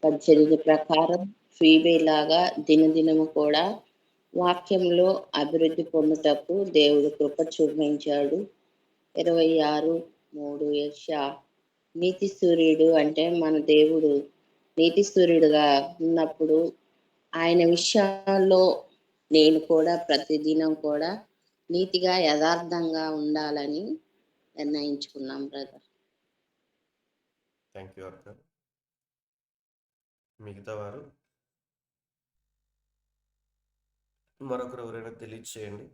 18 ప్రకారం ఫీబేలాగా దినదినము కూడా వాక్యంలో అభివృద్ధి పొందుటకు దేవుడు కృప చూపించాడు. 26:3 యెషయా నీతి సూర్యుడు అంటే మన దేవుడు నీతి సూర్యుడుగా ఉన్నప్పుడు ఆయన విషయాల్లో నేను కూడా ప్రతిదినం కూడా నీతిగా యథార్థంగా ఉండాలని నిర్ణయించుకున్నాం బ్రదర్. థ్యాంక్ యూ అక్క. మిగతా వారు మరొకరు ఎవరైనా తెలియచేయండి.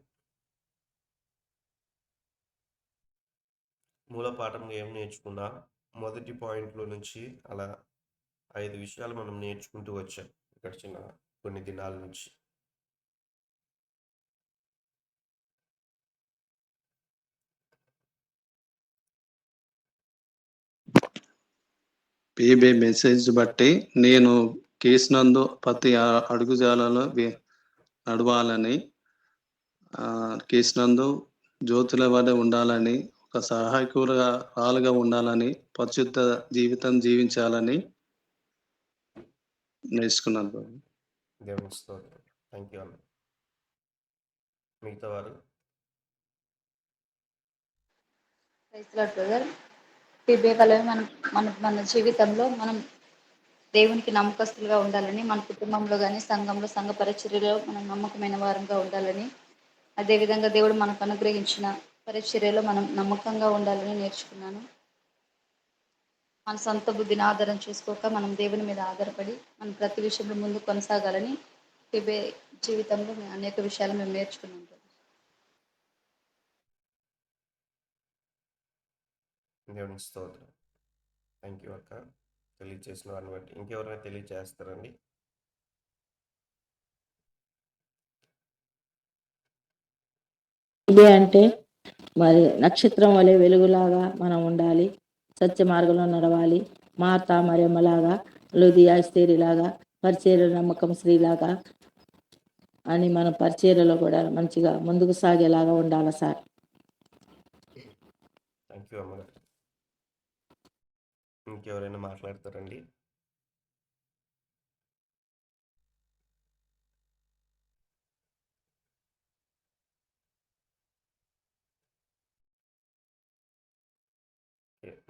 మూల పాఠం ఏం నేర్చుకున్నా మొదటి పాయింట్లో నుంచి అలా 5 విషయాలు మనం నేర్చుకుంటూ వచ్చాం గడిచిన కొన్ని దినాల నుంచి. పీబే మెసేజ్ బట్టి నేను కేసినందు ప్రతి అడుగుజాలలో నడవాలని, కేసినందు జ్యోతుల వద్ద ఉండాలని, ఒక సహాయకురాలుగా ఉండాలని, పరిశుద్ధ జీవితం జీవించాలని నేర్చుకున్నాను. దేవుని స్తోత్రం. థ్యాంక్ యూ అన్న. మిగతా వారు బ్రదర్ ఫీబే వలన మన జీవితంలో మనం దేవునికి నమ్మకస్తులుగా ఉండాలని, మన కుటుంబంలో కానీ సంఘంలో సంఘ పరిచర్యలో మనం నమ్మకమైన వారంగా ఉండాలని, అదేవిధంగా దేవుడు మనకు అనుగ్రహించిన పరిచర్యలో మనం నమ్మకంగా ఉండాలని నేర్చుకున్నాను. మన సొంత బుద్ధిని ఆధారం చేసుకోక మనం దేవుని మీద ఆధారపడి మనం ప్రతి విషయంలో ముందు కొనసాగాలని ఫీబే జీవితంలో అనేక విషయాలు మేము నేర్చుకున్నాం. దేవునికి స్తోత్రం. థ్యాంక్ యూ అక్క. తెలియచేసిన వారిని బట్టి ఇంకెవరైనా తెలియచేస్తారండి? ఇదే అంటే మరి నక్షత్రం వలె వెలుగులాగా మనం ఉండాలి, సత్య మార్గంలో నడవాలి. మార్తా మరియమ్మలాగా, లూదియా ఎస్తేరులాగా, పరిచర్య నమ్మకం స్త్రీలాగా అని మన పరిచర్యలో కూడా మంచిగా ముందుకు సాగేలాగా ఉండాలి సార్. థ్యాంక్ యూ అమ్మ. ఇంకెవరైనా మాట్లాడతారండి?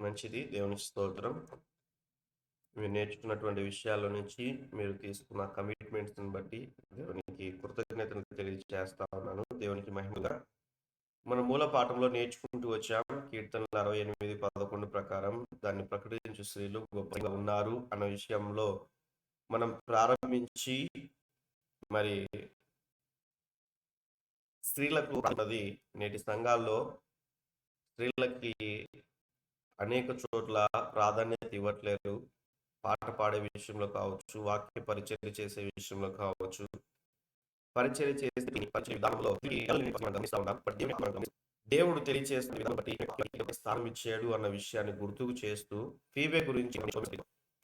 మంచిది. దేవుని స్తోత్రం. మీరు నేర్చుకున్నటువంటి విషయాల నుంచి మీరు తీసుకున్న కమిట్మెంట్స్ని బట్టి దేవునికి కృతజ్ఞతలు తెలియజేస్తా ఉన్నాను. దేవునికి మహిమగా మన మూల పాఠంలో నేర్చుకుంటూ వచ్చాం. కీర్తనలు 68:11 ప్రకారం దాన్ని ప్రకటించు స్త్రీలు గొప్పగా ఉన్నారు అన్న విషయంలో మనం ప్రారంభించి మరి స్త్రీలకు అన్నది నేటి సంఘాల్లో స్త్రీలకి అనేక చోట్ల ప్రాధాన్యత ఇవ్వట్లేదు. పాట పాడే విషయంలో కావచ్చు, వాక్య పరిచర్య చేసే విషయంలో కావచ్చు, పరిచర్య చేసే విధానంలో దేవుడు తెలియచేస్తున్న విధానం బట్టి స్థానం ఇచ్చాడు అన్న విషయాన్ని గుర్తుకు చేస్తూ ఫీబే గురించి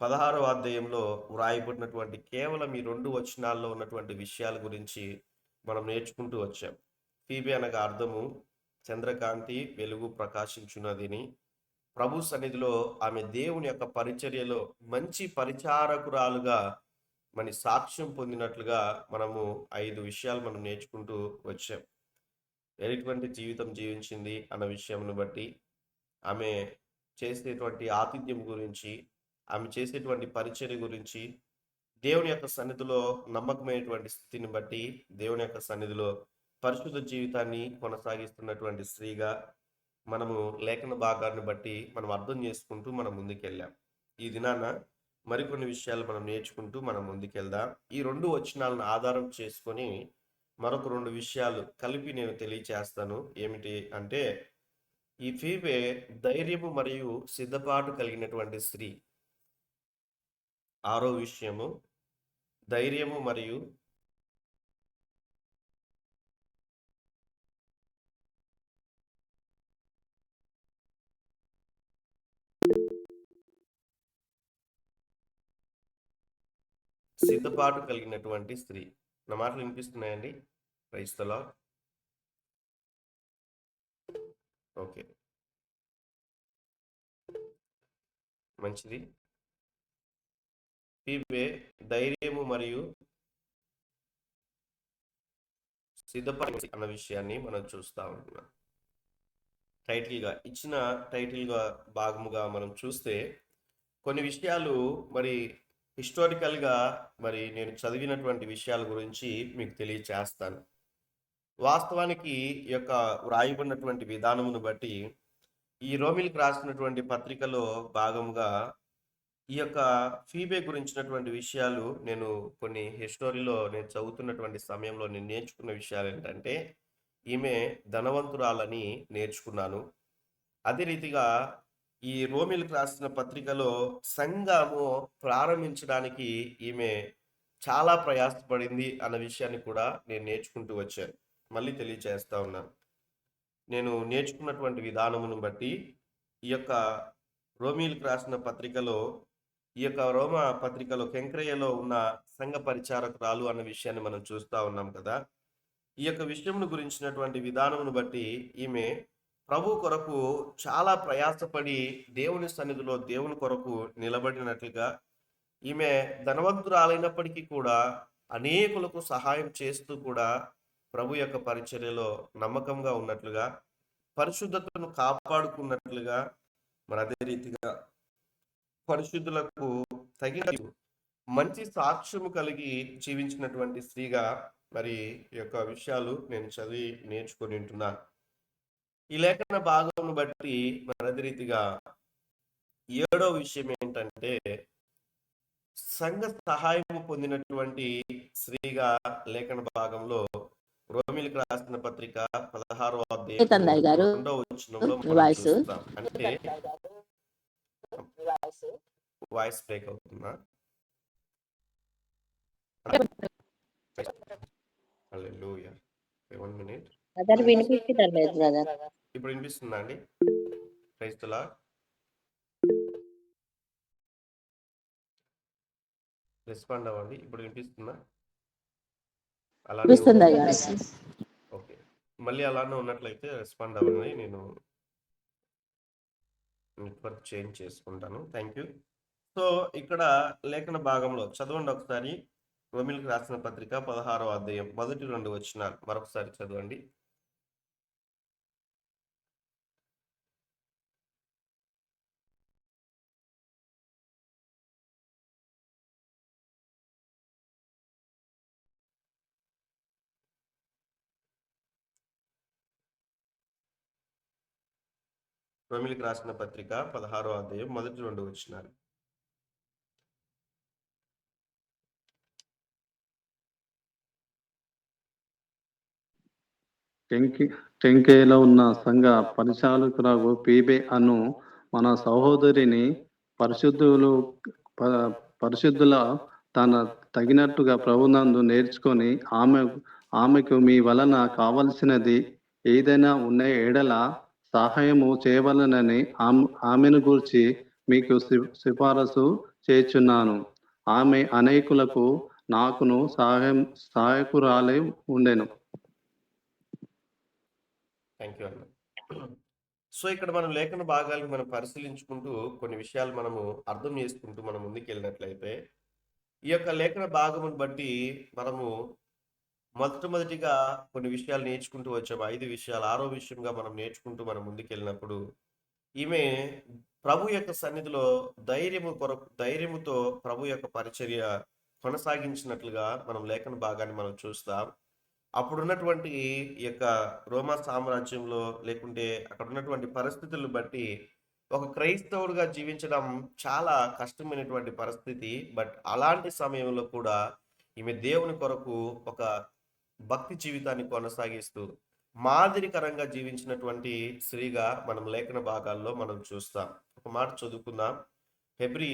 16వ అధ్యాయంలో వ్రాయబడినటువంటి కేవలం ఈ 2 వచనాల్లో ఉన్నటువంటి విషయాల గురించి మనం నేర్చుకుంటూ వచ్చాం. ఫీబే అనగా అర్థము చంద్రకాంతి, వెలుగు ప్రకాశించున్నదిని. ప్రభు సన్నిధిలో ఆమె దేవుని యొక్క పరిచర్యలో మంచి పరిచారకురాలుగా మన సాక్ష్యం పొందినట్లుగా మనము 5 విషయాలు మనం నేర్చుకుంటూ వచ్చాం. ఎటువంటి జీవితం జీవించింది అన్న విషయంను బట్టి, ఆమె చేసేటువంటి ఆతిథ్యం గురించి, ఆమె చేసేటువంటి పరిచర్య గురించి, దేవుని యొక్క సన్నిధిలో నమ్మకమైనటువంటి స్థితిని బట్టి, దేవుని యొక్క సన్నిధిలో పరిశుద్ధ జీవితాన్ని కొనసాగిస్తున్నటువంటి స్త్రీగా మనము లేఖన భాగాన్ని బట్టి మనం అర్థం చేసుకుంటూ మనం ముందుకెళ్ళాం. ఈ దినాన మరికొన్ని విషయాలు మనం నేర్చుకుంటూ మనం ముందుకెళ్దాం. ఈ 2 వచనాలను ఆధారం చేసుకొని మరొక 2 విషయాలు కలిపి నేను తెలియచేస్తాను. ఏమిటి అంటే, ఈ ఫీబే ధైర్యము మరియు సిద్ధపాటు కలిగినటువంటి స్త్రీ. 6వ విషయము ధైర్యము మరియు సిద్ధపాటు కలిగినటువంటి స్త్రీ. నా మాటలు వినిపిస్తున్నాయండి? Praise the lord. ఓకే, మంచిది. ఫీబే ధైర్యము మరియు సిద్ధపడి అన్న విషయాన్ని మనం చూస్తా ఉంటున్నాం. ఇచ్చిన టైటిల్గా భాగముగా మనం చూస్తే కొన్ని విషయాలు మరి హిస్టారికల్గా మరి నేను చదివినటువంటి విషయాల గురించి మీకు తెలియచేస్తాను. వాస్తవానికి ఈ యొక్క వ్రాయబడినటువంటి విధానమును బట్టి ఈ రోమిల్కి రాసినటువంటి పత్రికలో భాగముగా ఈ యొక్క ఫీబే గురించినటువంటి విషయాలు నేను కొన్ని హిస్టరీలో నేను చదువుతున్నటువంటి సమయంలో నేను నేర్చుకున్న విషయాలు ఏంటంటే, ఈమె ధనవంతురాలని నేర్చుకున్నాను. అదే రీతిగా ఈ రోమిల్కి రాసిన పత్రికలో సంఘము ప్రారంభించడానికి ఈమె చాలా ప్రయాసపడింది అన్న విషయాన్ని కూడా నేను నేర్చుకుంటూ వచ్చాను. మళ్ళీ తెలియచేస్తా ఉన్నాను. నేను నేర్చుకున్నటువంటి విధానమును బట్టి ఈ యొక్క రోమిల్కి రాసిన పత్రికలో ఈ యొక్క రోమ పత్రికలో కెంక్రేయలో ఉన్న సంఘ పరిచారకురాలు అన్న విషయాన్ని మనం చూస్తూ ఉన్నాం కదా. ఈ యొక్క విషయమును గురించినటువంటి విధానమును బట్టి ఈమె ప్రభు కొరకు చాలా ప్రయాసపడి దేవుని సన్నిధిలో దేవుని కొరకు నిలబడినట్లుగా, ఈమె ధనవంతురాలైనప్పటికీ కూడా అనేకులకు సహాయం చేస్తూ కూడా ప్రభు యొక్క పరిచర్యలో నమ్మకంగా ఉన్నట్లుగా, పరిశుద్ధతను కాపాడుకున్నట్లుగా, మరి అదే రీతిగా పరిశుద్ధులకు తగిన మంచి సాక్ష్యము కలిగి జీవించినటువంటి స్త్రీగా మరి ఈ యొక్క విషయాలు నేను చదివి నేర్చుకొని ఉంటున్నాను. ఈ లేఖన భాగమును బట్టి మరి అదే రీతిగా 7వ విషయం ఏంటంటే, సంఘ సహాయము పొందినటువంటి స్త్రీగా లేఖన భాగంలో రోమిల్కి రాసిన పత్రిక 16వ అధ్యాయం తందయ్య గారు 2వ వచనంలో మీ మనం వాయిస్ చూస్తాం. అంటే వాయిస్ బ్రేక్ అవుతుందా? హల్లెలూయా. 1 మినిట్. బ్రదర్ వినిపించడం లేదు బ్రదర్. ఇప్పుడు వినిపిస్తుందా అండి? Praise the lord. రెస్పాండ్ అవ్వండి. ఇప్పుడు వినిపిస్తుందా? అలానే వినిపిస్తుంది ఉంది. అయ్యా. ఓకే. మళ్ళీ అలానే ఉన్నట్లయితే రెస్పాండ్ అవ్వండి. నేను నెట్వర్క్ చేంజ్ చేసుకుంటాను. Thank you. సో ఇక్కడ లేఖన భాగంలో చదవండి ఒకసారి. రోమిల్కి రాసిన పత్రిక 16వ అధ్యాయం మొదటి 2 వచనాలు మరొకసారి చదవండి. రోమిల్కి రాసిన పత్రిక 16వ అధ్యాయం మొదటి 2 వచనాలు. టెంకేలో ఉన్న సంఘ పరిచారకురాలు ఫీబే అను మన సహోదరిని పరిశుద్ధుల తన తగినట్టుగా ప్రభునందు నేర్చుకొని ఆమెకు మీ వలన కావలసినది ఏదైనా ఉన్న ఎడల సహాయము చేయవలనని ఆమెను గూర్చి మీకు సిఫారసు చేయుచున్నాను. ఆమె అనేకులకు నాకును సహాయకురాలై ఉండెను. థ్యాంక్ యూ అన్న. సో ఇక్కడ మనం లేఖన భాగాలను మనం పరిశీలించుకుంటూ కొన్ని విషయాలు మనము అర్థం చేసుకుంటూ మనం ముందుకెళ్ళినట్లయితే, ఈ యొక్క లేఖన భాగమును బట్టి మనము మొదటిగా కొన్ని విషయాలు నేర్చుకుంటూ వచ్చాము. 5 విషయాలు. 6వ విషయంగా మనం నేర్చుకుంటూ మనం ముందుకెళ్ళినప్పుడు, ఈమె ప్రభు యొక్క సన్నిధిలో ధైర్యముతో ప్రభు యొక్క పరిచర్య కొనసాగించినట్లుగా మనం లేఖన భాగాన్ని మనం చూస్తాం. అప్పుడున్నటువంటి ఈ యొక్క రోమా సామ్రాజ్యంలో లేకుంటే అక్కడ ఉన్నటువంటి పరిస్థితులను బట్టి ఒక క్రైస్తవుడిగా జీవించడం చాలా కష్టమైనటువంటి పరిస్థితి. బట్ అలాంటి సమయంలో కూడా ఈమె దేవుని కొరకు ఒక భక్తి జీవితాన్ని కొనసాగిస్తూ మాదిరికరంగా జీవించినటువంటి స్త్రీగా మనం లేఖన భాగాల్లో మనం చూస్తాం. ఒక మాట చదువుకుందాం. హెబ్రీ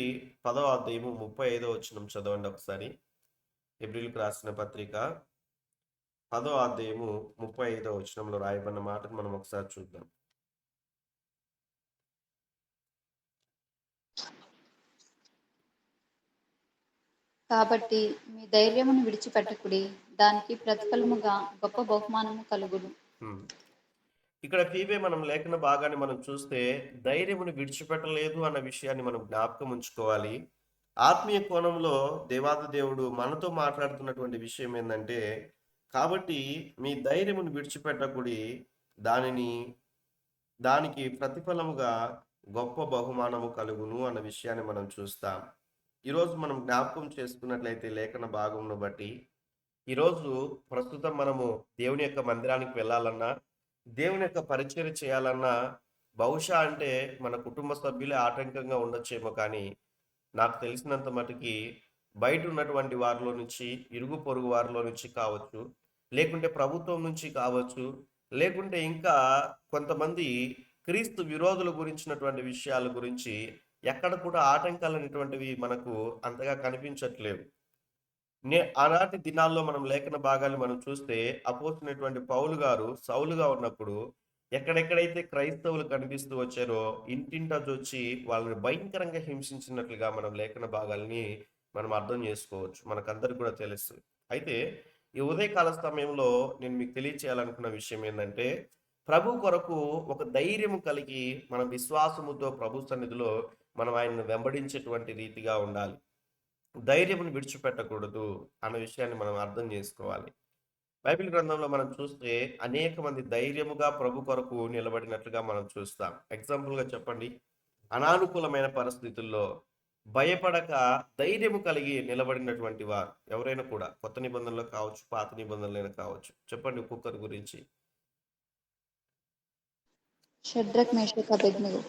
10వ అధ్యాయము 35వ వచనం చదవండి ఒకసారి. హెబ్రీలకు రాసిన పత్రిక 10వ అధ్యాయము 35వ వచనంలో రాయబడిన మాటను మనం ఒకసారి చూద్దాం. కాబట్టి మీ ధైర్యమును విడిచిపెట్టకుడి, దానికి ప్రతిఫలముగా గొప్ప బహుమానము కలుగును. ఇక్కడ ఫీబే మనం లేఖన భాగాన్ని మనం చూస్తే ధైర్యమును విడిచిపెట్టలేదు అన్న విషయాన్ని మనం జ్ఞాపకం ఉంచుకోవాలి. ఆత్మీయ కోణంలో దేవాది దేవుడు మనతో మాట్లాడుతున్నటువంటి విషయం ఏంటంటే, కాబట్టి మీ ధైర్యమును విడిచిపెట్టకుడి, దానిని దానికి ప్రతిఫలముగా గొప్ప బహుమానము కలుగును అన్న విషయాన్ని మనం చూస్తాం. ఈరోజు మనం జ్ఞాపకం చేసుకున్నట్లయితే లేఖన భాగమును బట్టి, ఈరోజు ప్రస్తుతం మనము దేవుని యొక్క మందిరానికి వెళ్ళాలన్నా, దేవుని యొక్క పరిచర్య చేయాలన్నా, బహుశా అంటే మన కుటుంబ సభ్యులే ఆటంకంగా ఉండొచ్చేమో కానీ, నాకు తెలిసినంత మటుకి బయట ఉన్నటువంటి వారిలో నుంచి, ఇరుగు పొరుగు వారిలో నుంచి కావచ్చు, లేకుంటే ప్రభుత్వం నుంచి కావచ్చు, లేకుంటే ఇంకా కొంతమంది క్రీస్తు విరోధుల గురించినటువంటి విషయాల గురించి ఎక్కడ కూడా ఆటంకాలు అనేటువంటివి మనకు అంతగా కనిపించట్లేవు. ఆనాటి దినాల్లో మనం లేఖన భాగాన్ని మనం చూస్తే అపోస్తులైనటువంటి పౌలు గారు సౌలుగా ఉన్నప్పుడు ఎక్కడెక్కడైతే క్రైస్తవులు కనిపిస్తూ వచ్చారో ఇంటింటా వచ్చి వాళ్ళని భయంకరంగా హింసించినట్లుగా మనం లేఖన భాగాల్ని మనం అర్థం చేసుకోవచ్చు. మనకందరికి కూడా తెలుసు. అయితే ఈ ఉదయకాల సమయంలో నేను మీకు తెలియచేయాలనుకున్న విషయం ఏంటంటే, ప్రభు కొరకు ఒక ధైర్యం కలిగి మన విశ్వాసముతో ప్రభు సన్నిధిలో మనం ఆయనను వెంబడించేటువంటి రీతిగా ఉండాలి. ధైర్యమును విడిచిపెట్టకూడదు అన్న విషయాన్ని మనం అర్థం చేసుకోవాలి. బైబిల్ గ్రంథంలో మనం చూస్తే అనేక మంది ధైర్యముగా ప్రభు కొరకు నిలబడినట్లుగా మనం చూస్తాం. ఎగ్జాంపుల్గా చెప్పండి, అనానుకూలమైన పరిస్థితుల్లో భయపడక ధైర్యము కలిగి నిలబడినటువంటి వారు ఎవరైనా కూడా కొత్త నిబంధనలు కావచ్చు, పాత నిబంధనలైనా కావచ్చు. చెప్పండి ఒక్కొక్కరి గురించి. షడ్రక్, మేషక్, అబేద్నెగో.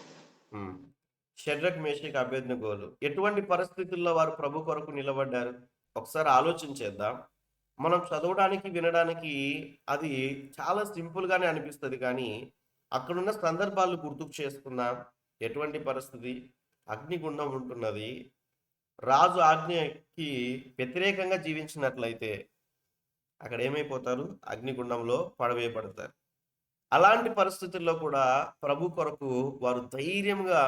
షడ్రక్, మేషక్, అబేద్నెగోలు ఎటువంటి పరిస్థితుల్లో వారు ప్రభు కొరకు నిలబడ్డారు? ఒకసారి ఆలోచించేద్దాం. మనం చదవడానికి వినడానికి అది చాలా సింపుల్ గానే అనిపిస్తుంది, కానీ అక్కడున్న సందర్భాలు గుర్తుకు చేసుకుందాం. ఎటువంటి పరిస్థితి? అగ్నిగుండం ఉంటున్నది. రాజు ఆజ్ఞకి వ్యతిరేకంగా జీవించినట్లయితే అక్కడ ఏమైపోతారు? అగ్నిగుండంలో పడవేయబడతారు. అలాంటి పరిస్థితుల్లో కూడా ప్రభు కొరకు వారు ధైర్యంగా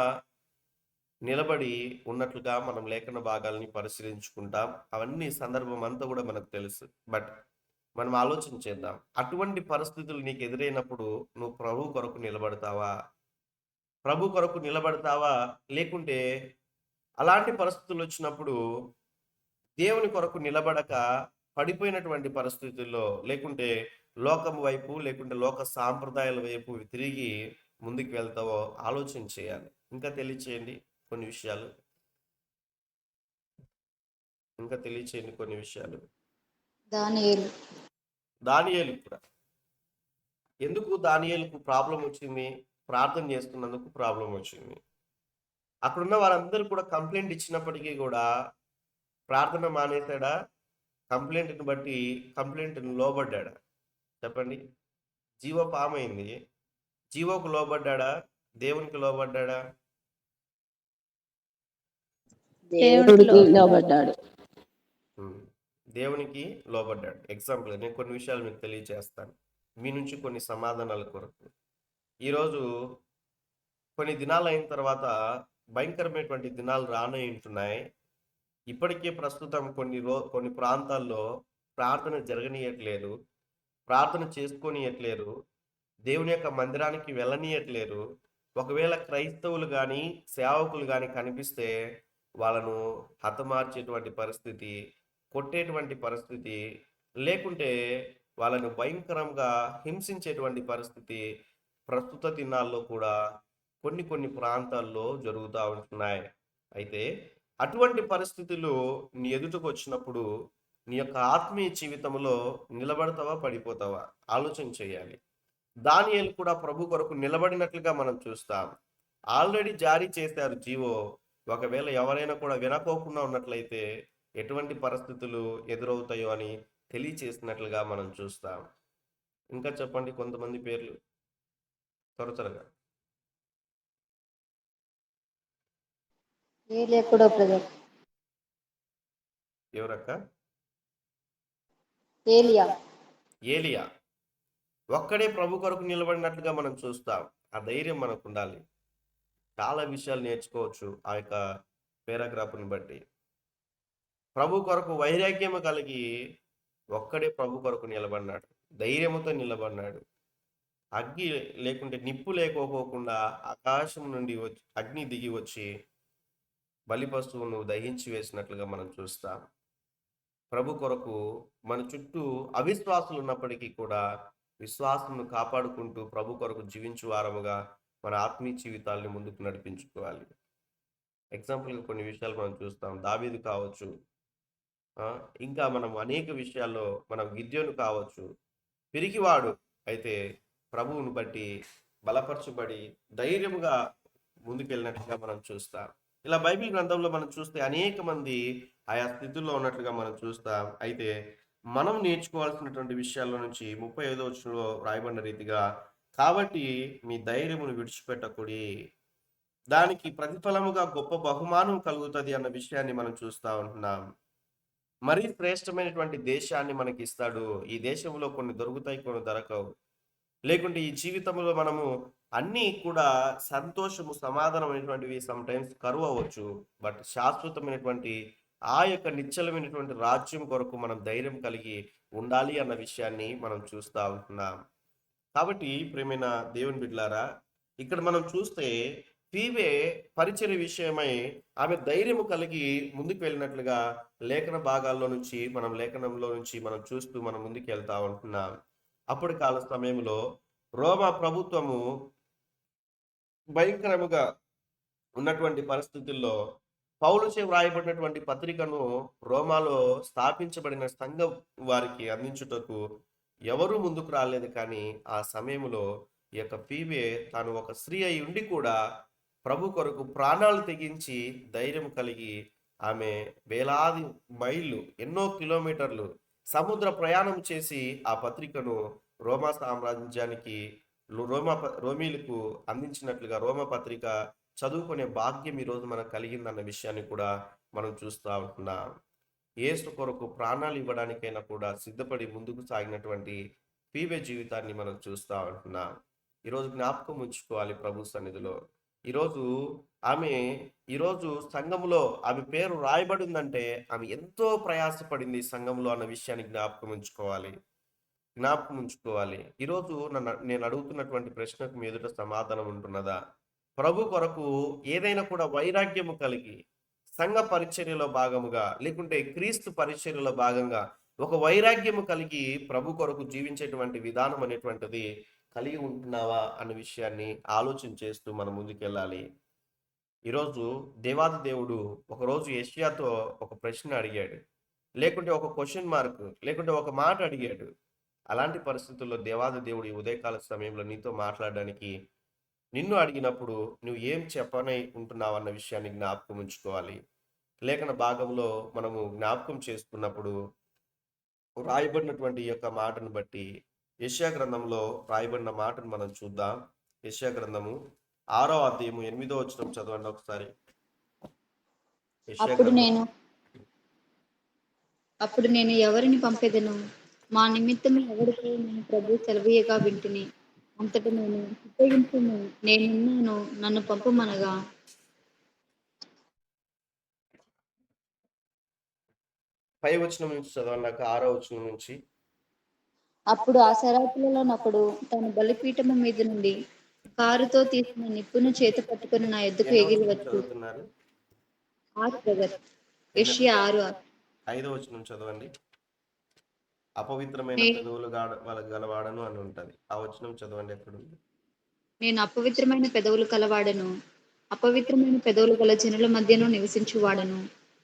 నిలబడి ఉన్నట్లుగా మనం లేఖన భాగాల్ని పరిశీలించుకుంటాం. అవన్నీ సందర్భం అంతా కూడా మనకు తెలుసు. బట్ మనం ఆలోచన చేద్దాం. అటువంటి పరిస్థితులు నీకు ఎదురైనప్పుడు నువ్వు ప్రభు కొరకు నిలబడతావా? ప్రభు కొరకు నిలబడతావా? లేకుంటే అలాంటి పరిస్థితులు వచ్చినప్పుడు దేవుని కొరకు నిలబడక పడిపోయినటువంటి పరిస్థితుల్లో, లేకుంటే లోకం వైపు, లేకుంటే లోక సాంప్రదాయాల వైపు తిరిగి ముందుకు వెళ్తావో ఆలోచన చేయాలి. ఇంకా తెలియచేయండి కొన్ని విషయాలు. దానియేలు కూడా. ఎందుకు దానియేలుకు ప్రాబ్లం వచ్చింది? ప్రార్థన చేస్తున్నందుకు ప్రాబ్లం వచ్చింది. అక్కడున్న వారందరూ కూడా కంప్లైంట్ ఇచ్చినప్పటికీ కూడా ప్రార్థన మానేశాడా? కంప్లైంట్ని బట్టి కంప్లైంట్ని లోబడ్డాడా? చెప్పండి. జీవో పామైంది. జీవోకు లోబడ్డాడా? దేవునికి లోబడ్డాడా? దేవుడికి లోబడ్డాడు. దేవునికి లోబడ్డాడు. ఎగ్జాంపుల్ నేను కొన్ని విషయాలు మీకు తెలియజేస్తాను, మీ నుంచి కొన్ని సమాధానాల కొరకు. ఈరోజు కొన్ని దినాలు అయిన తర్వాత భయంకరమైనటువంటి దినాలు రానుంటున్నాయి. ఇప్పటికే ప్రస్తుతం కొన్ని ప్రాంతాల్లో ప్రార్థన జరగనీయట్లేదు, ప్రార్థన చేసుకోనియట్లేరు, దేవుని యొక్క మందిరానికి వెళ్ళనీయట్లేరు. ఒకవేళ క్రైస్తవులు కానీ సేవకులు కానీ కనిపిస్తే వాళ్ళను హతమార్చేటువంటి పరిస్థితి, కొట్టేటువంటి పరిస్థితి, లేకుంటే వాళ్ళను భయంకరంగా హింసించేటువంటి పరిస్థితి ప్రస్తుత దినాల్లో కూడా కొన్ని ప్రాంతాల్లో జరుగుతూ ఉంటున్నాయి. అయితే అటువంటి పరిస్థితులు నీ ఎదుటకు వచ్చినప్పుడు నీ యొక్క ఆత్మీయ జీవితంలో నిలబడతావా, పడిపోతావా? ఆలోచన చేయాలి. దానియేలు కూడా ప్రభు కొరకు నిలబడినట్లుగా మనం చూస్తాం. ఆల్రెడీ జారీ చేశారు జీవో. ఒకవేళ ఎవరైనా కూడా వినకోకుండా ఉన్నట్లయితే ఎటువంటి పరిస్థితులు ఎదురవుతాయో అని తెలియచేసినట్లుగా మనం చూస్తాం. ఇంకా చెప్పండి కొంతమంది పేర్లు త్వరగా. ఎవరక్క? ఏలియా ఒక్కడే ప్రభు కొరకు నిలబడినట్లుగా మనం చూస్తాం. ఆ ధైర్యం మనకు ఉండాలి. చాలా విషయాలు నేర్చుకోవచ్చు ఆ యొక్క పేరాగ్రాఫ్ని బట్టి. ప్రభు కొరకు వైరాగ్యము కలిగి ఒక్కడే ప్రభు కొరకు నిలబడినాడు, ధైర్యముతో నిలబడినాడు. అగ్ని లేకుంటే నిప్పు లేకపోకుండా ఆకాశం నుండి అగ్ని దిగి వచ్చి బలి పశువును దహించి వేసినట్లుగా మనం చూస్తాం. ప్రభు కొరకు మన చుట్టూ అవిశ్వాసులు ఉన్నప్పటికీ కూడా విశ్వాసమును కాపాడుకుంటూ ప్రభు కొరకు జీవించు వారముగా మన ఆత్మీయ జీవితాల్ని ముందుకు నడిపించుకోవాలి. ఎగ్జాంపుల్గా కొన్ని విషయాలు మనం చూస్తాం. దావీదు కావచ్చు, ఆ, ఇంకా మనం అనేక విషయాల్లో మనం గిద్యోను కావచ్చు, పిరికివాడు అయితే ప్రభువును బట్టి బలపరచబడి ధైర్యముగా ముందుకెళ్ళినట్లుగా మనం చూస్తాం. ఇలా బైబిల్ గ్రంథంలో మనం చూస్తే అనేక మంది ఆయా స్థితుల్లో ఉన్నట్లుగా మనం చూస్తాం. అయితే మనం నేర్చుకోవాల్సినటువంటి విషయాల్లో నుంచి 35వ వచనంలో రాయబడిన రీతిగా, కాబట్టి మీ ధైర్యమును విడిచిపెట్టకుడి, దానికి ప్రతిఫలముగా గొప్ప బహుమానం కలుగుతుంది అన్న విషయాన్ని మనం చూస్తా ఉంటున్నాం. మరీ శ్రేష్టమైనటువంటి దేశాన్ని మనకి ఇస్తాడు. ఈ దేశంలో కొన్ని దొరుకుతాయి, కొన్ని దొరకవు. లేకుంటే ఈ జీవితంలో మనము అన్నీ కూడా సంతోషము, సమాధానమైనటువంటివి సమ్ టైమ్స్ కరువు అవ్వచ్చు. బట్ శాశ్వతమైనటువంటి ఆ యొక్క నిశ్చలమైనటువంటి రాజ్యం కొరకు మనం ధైర్యం కలిగి ఉండాలి అన్న విషయాన్ని మనం చూస్తా ఉంటున్నాం. కాబట్టి ప్రియమైన దేవుని బిడ్డలారా, ఇక్కడ మనం చూస్తే ఫీబే పరిచర్య విషయమై ఆమె ధైర్యము కలిగి ముందుకు వెళ్ళినట్లుగా లేఖనంలో నుంచి మనం చూస్తూ మనం ముందుకు వెళ్తా ఉంటున్నాం. అప్పటి కాల సమయంలో రోమా ప్రభుత్వము భయంకరముగా ఉన్నటువంటి పరిస్థితుల్లో పౌలుచే వ్రాయబడినటువంటి పత్రికను రోమాలో స్థాపించబడిన సంఘం వారికి అందించుటకు ఎవరూ ముందుకు రాలేదు. కానీ ఆ సమయంలో ఈ యొక్క ఫీబే తాను ఒక స్త్రీ అయి ఉండి కూడా ప్రభు కొరకు ప్రాణాలు తెగించి ధైర్యం కలిగి ఆమె వేలాది మైళ్ళు, ఎన్నో కిలోమీటర్లు సముద్ర ప్రయాణం చేసి ఆ పత్రికను రోమా సామ్రాజ్యానికి రోమీలకు అందించినట్లుగా రోమా పత్రిక చదువుకునే భాగ్యం ఈరోజు మనకు కలిగిందన్న విషయాన్ని కూడా మనం చూస్తూ ఉంటున్నాం. యేసు కొరకు ప్రాణాలు ఇవ్వడానికైనా కూడా సిద్ధపడి ముందుకు సాగినటువంటి ఫీబే జీవితాన్ని మనం చూస్తూ ఉంటున్నాం. ఈరోజు జ్ఞాపకం ఉంచుకోవాలి ప్రభు సన్నిధిలో. ఈరోజు సంఘంలో ఆమె పేరు రాయబడి ఉందంటే ఆమె ఎంతో ప్రయాసపడింది సంఘంలో అన్న విషయాన్ని జ్ఞాపకం ఉంచుకోవాలి. ఈరోజు నేను అడుగుతున్నటువంటి ప్రశ్నకు మీ ఎదుట సమాధానం ఉంటున్నదా? ప్రభు కొరకు ఏదైనా కూడా వైరాగ్యము కలిగి సంఘ పరిచర్యలో భాగముగా, లేకుంటే క్రీస్తు పరిచర్యలో భాగంగా ఒక వైరాగ్యము కలిగి ప్రభు కొరకు జీవించేటువంటి విధానం అనేటువంటిది కలిగి ఉంటున్నావా అన్న విషయాన్ని ఆలోచన చేస్తూ మనం ముందుకెళ్ళాలి. ఈరోజు దేవాది దేవుడు ఒకరోజు యెషయాతో ఒక ప్రశ్న అడిగాడు, లేకుంటే ఒక క్వశ్చన్ మార్క్, లేకుంటే ఒక మాట అడిగాడు. అలాంటి పరిస్థితుల్లో దేవాది దేవుడు ఈ ఉదయకాల సమయంలో నీతో మాట్లాడడానికి నిన్ను అడిగినప్పుడు నువ్వు ఏం చెప్పనై ఉంటున్నావు అన్న విషయాన్ని జ్ఞాపకం ఉంచుకోవాలి. లేఖన భాగంలో మనము జ్ఞాపకం చేసుకున్నప్పుడు రాయబడినటువంటి ఈ యొక్క మాటను బట్టి యెషయా గ్రంథంలో రాయబడిన మాటను మనం చూద్దాం. యెషయా గ్రంథము 6వ అధ్యాయము 8వ వచనం చదవండి ఒకసారి. అప్పుడు నేను ఎవరిని పంపెదను, మా నిమిత్తము ఎవరికై నేను ప్రభు సెలవీయగా వింటిని. అంతటి నేను ఉపయోగించును, నేనున్నాను, నన్ను పంపమనగా. 5వ వచనం నుంచి చదవండి, నాకు 6వ వచనం నుంచి. అప్పుడు ఆ శరాపులలో నొకడు తన బలిపీఠము మీద నుండి కారుతో తీసిన నిప్పును చేత పట్టుకుని నా ఎద్దుకు ఎగిరి వచ్చు. 5వ వచనం చదవండి. అపవిత్రమైన పెదవులు గలవాడను అని ఉంటది. ఆ వచనం చదవండి, ఎక్కడుంది? నేను అపవిత్రమైన పెదవులు కలవాడను, అపవిత్రమైన పెదవులు గల జనుల మధ్యను నివసించువాడను.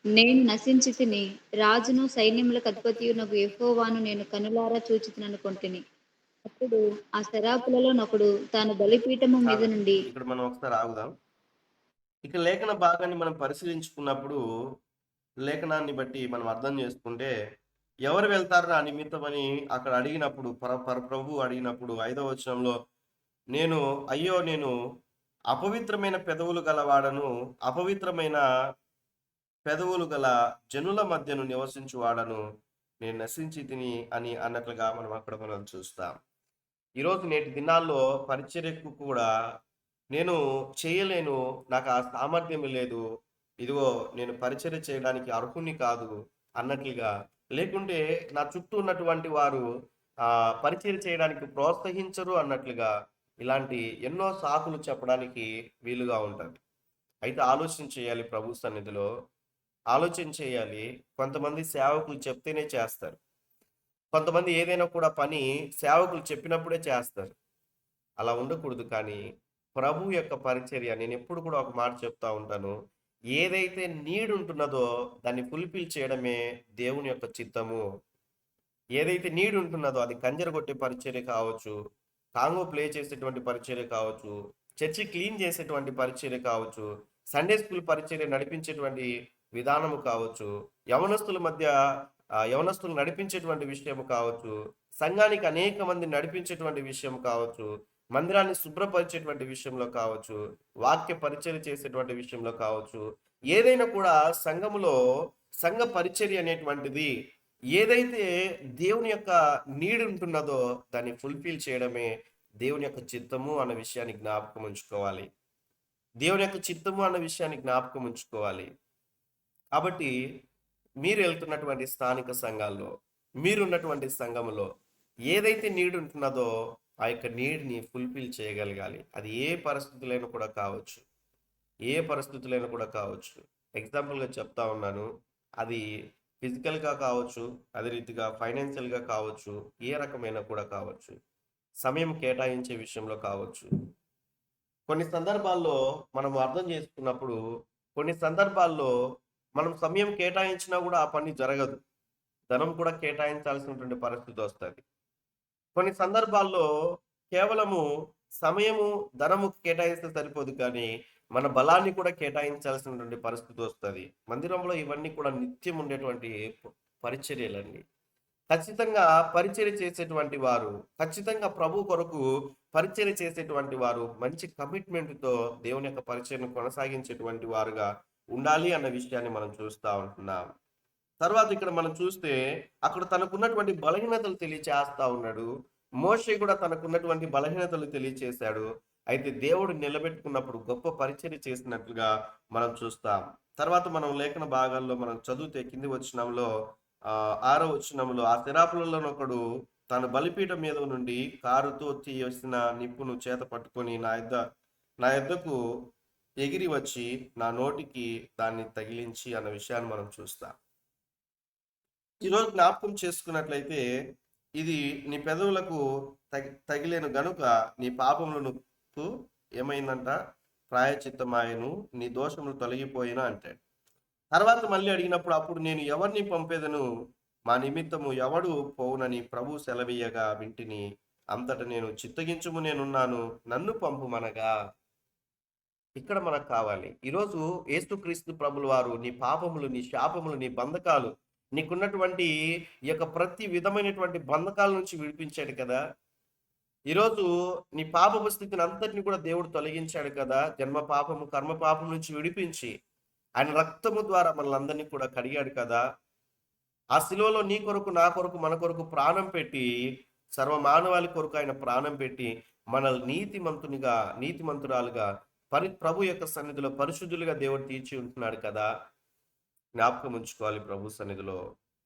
నేను నశించి తిని, రాజును సైన్యములకు అధిపతియునగు యెహోవాను నేను కనులారా చూచితిననుకొంటిని. అప్పుడు ఆ శరాపులలో నొకడు తాను బలిపీఠము మీద నుండి. ఇక్కడ మనం ఒకసారి ఆగుదాం. ఇక లేఖన భాగాన్ని మనం పరిశీలించుకున్నప్పుడు, లేఖనాన్ని బట్టి మనం అర్థం చేసుకుంటే ఎవరు వెళ్తారు నా నిమిత్తమని అక్కడ అడిగినప్పుడు, ప్రభు అడిగినప్పుడు 5వ వచనంలో నేను అపవిత్రమైన పెదవులు గలవాడను, అపవిత్రమైన పెదవులు గల జనుల మధ్యను నివసించువాడను, నేను నశించి తిని అని అన్నట్లుగా మనం చూస్తాం. ఈరోజు నేటి దినాల్లో పరిచర్యకు కూడా నేను చేయలేను, నాకు ఆ సామర్థ్యం లేదు, ఇదిగో నేను పరిచర్య చేయడానికి అర్హుని కాదు అన్నట్లుగా, లేకుంటే నా చుట్టూ ఉన్నటువంటి వారు పరిచర్య చేయడానికి ప్రోత్సహించరు అన్నట్లుగా, ఇలాంటి ఎన్నో సాకులు చెప్పడానికి వీలుగా ఉంటుంది. అయితే ఆలోచన చేయాలి ప్రభు సన్నిధిలో. ఆలోచన చేయాలి. కొంతమంది సేవకులు చెప్తేనే చేస్తారు. కొంతమంది ఏదైనా కూడా పని సేవకులు చెప్పినప్పుడే చేస్తారు. అలా ఉండకూడదు. కానీ ప్రభు యొక్క పరిచర్య, నేనెప్పుడు కూడా ఒక మాట చెప్తా ఉంటాను. ఏదైతే నీడ్ ఉంటున్నదో దాన్ని ఫుల్‌ఫిల్ చేయడమే దేవుని యొక్క చిత్తము. ఏదైతే నీడ్ ఉంటున్నదో అది కంజర కొట్టే పరిచర్య కావచ్చు, కాంగో ప్లే చేసేటువంటి పరిచర్య కావచ్చు, చర్చి క్లీన్ చేసేటువంటి పరిచర్య కావచ్చు, సండే స్కూల్ పరిచర్య నడిపించేటువంటి విధానము కావచ్చు, యవనస్తుల మధ్య యవనస్తులు నడిపించేటువంటి విషయం కావచ్చు, సంఘానికి అనేక మంది నడిపించేటువంటి విషయం కావచ్చు, మందిరాన్ని శుభ్రపరిచేటువంటి విషయంలో కావచ్చు, వాక్య పరిచర్య చేసేటువంటి విషయంలో కావచ్చు, ఏదైనా కూడా సంఘములో సంఘ పరిచర్య అనేటువంటిది ఏదైతే దేవుని యొక్క నీడ్ ఉంటున్నదో దాన్ని ఫుల్ఫిల్ చేయడమే దేవుని యొక్క చిత్తము అన్న విషయాన్ని జ్ఞాపకం ఉంచుకోవాలి. దేవుని యొక్క చిత్తము అన్న విషయాన్ని జ్ఞాపకం ఉంచుకోవాలి. కాబట్టి మీరు వెళ్తున్నటువంటి స్థానిక సంఘాల్లో, మీరున్నటువంటి సంఘములో ఏదైతే నీడ్ ఉంటున్నదో ఆ యొక్క నీడ్ని ఫుల్ఫిల్ చేయగలగాలి. అది ఏ పరిస్థితులైనా కూడా కావచ్చు. ఏ పరిస్థితులైనా కూడా కావచ్చు. ఎగ్జాంపుల్గా చెప్తా ఉన్నాను. అది ఫిజికల్గా కావచ్చు, అదే రీతిగా ఫైనాన్షియల్గా కావచ్చు, ఏ రకమైన కూడా కావచ్చు. సమయం కేటాయించే విషయంలో కావచ్చు. కొన్ని సందర్భాల్లో మనం అర్థం చేసుకున్నప్పుడు, కొన్ని సందర్భాల్లో మనం సమయం కేటాయించినా కూడా ఆ పని జరగదు. ధనం కూడా కేటాయించాల్సినటువంటి పరిస్థితి వస్తుంది. కొన్ని సందర్భాల్లో కేవలము సమయము, ధనము కేటాయిస్తే సరిపోదు, కానీ మన బలాన్ని కూడా కేటాయించాల్సినటువంటి పరిస్థితి వస్తుంది. మందిరంలో ఇవన్నీ కూడా నిత్యం ఉండేటువంటి పరిచర్యలండి. ఖచ్చితంగా పరిచర్య చేసేటువంటి వారు, ఖచ్చితంగా ప్రభు కొరకు పరిచర్య చేసేటువంటి వారు మంచి కమిట్మెంట్తో దేవుని యొక్క పరిచర్యను కొనసాగించేటువంటి వారుగా ఉండాలి అన్న విషయాన్ని మనం చూస్తూ ఉంటున్నాం. తర్వాత ఇక్కడ మనం చూస్తే అక్కడ తనకున్నటువంటి బలహీనతలు తెలియచేస్తా ఉన్నాడు. మోషే కూడా తనకున్నటువంటి బలహీనతలు తెలియచేశాడు. అయితే దేవుడు నిలబెట్టుకున్నప్పుడు గొప్ప పరిచర్య చేసినట్లుగా మనం చూస్తాం. తర్వాత మనం లేఖన భాగాల్లో మనం చదివితే కింది వచనంలో 6వ వచనంలో ఆ శరాపులలోనొకడు తన బలిపీఠం మీద నుండి కారుతో తీసిన నిప్పును చేత పట్టుకొని నా యొద్దకు ఎగిరి వచ్చి నా నోటికి దాన్ని తగిలించి అన్న విషయాన్ని మనం చూస్తాం. ఈరోజు జ్ఞాపకం చేసుకున్నట్లయితే ఇది నీ పెదవులకు తగిలేను గనుక నీ పాపములకు ఏమైందంట, ప్రాయచిత్తమాయను, నీ దోషములు తొలగిపోయినా అంటాడు. తర్వాత మళ్ళీ అడిగినప్పుడు అప్పుడు నేను ఎవరిని పంపేదను, మా నిమిత్తము ఎవడు పోవునని ప్రభు సెలవీయగా వింటిని, అంతట నేను చిత్తగించుము నేనున్నాను, నన్ను పంపుమనగా. ఇక్కడ మనకు కావాలి ఈరోజు యేసుక్రీస్తు ప్రభుల వారు నీ పాపములు, నీ శాపములు, నీ బంధకాలు, నీకున్నటువంటి ఈ యొక్క ప్రతి విధమైనటువంటి బంధకాల నుంచి విడిపించాడు కదా. ఈరోజు నీ పాపపు స్థితిని అంతటిని కూడా దేవుడు తొలగించాడు కదా. జన్మ పాపము, కర్మ పాపం నుంచి విడిపించి ఆయన రక్తము ద్వారా మనల్ని అందరినీ కూడా కడిగాడు కదా. ఆ శిలువలో నీ కొరకు, నా కొరకు, మన కొరకు ప్రాణం పెట్టి, సర్వమానవాళి కొరకు ఆయన ప్రాణం పెట్టి మనల్ని నీతిమంతురాలుగా ప్రభు యొక్క సన్నిధిలో పరిశుద్ధులుగా దేవుడు తీర్చి ఉంటున్నాడు కదా. జ్ఞాపకం ఉంచుకోవాలి ప్రభు సన్నిధిలో.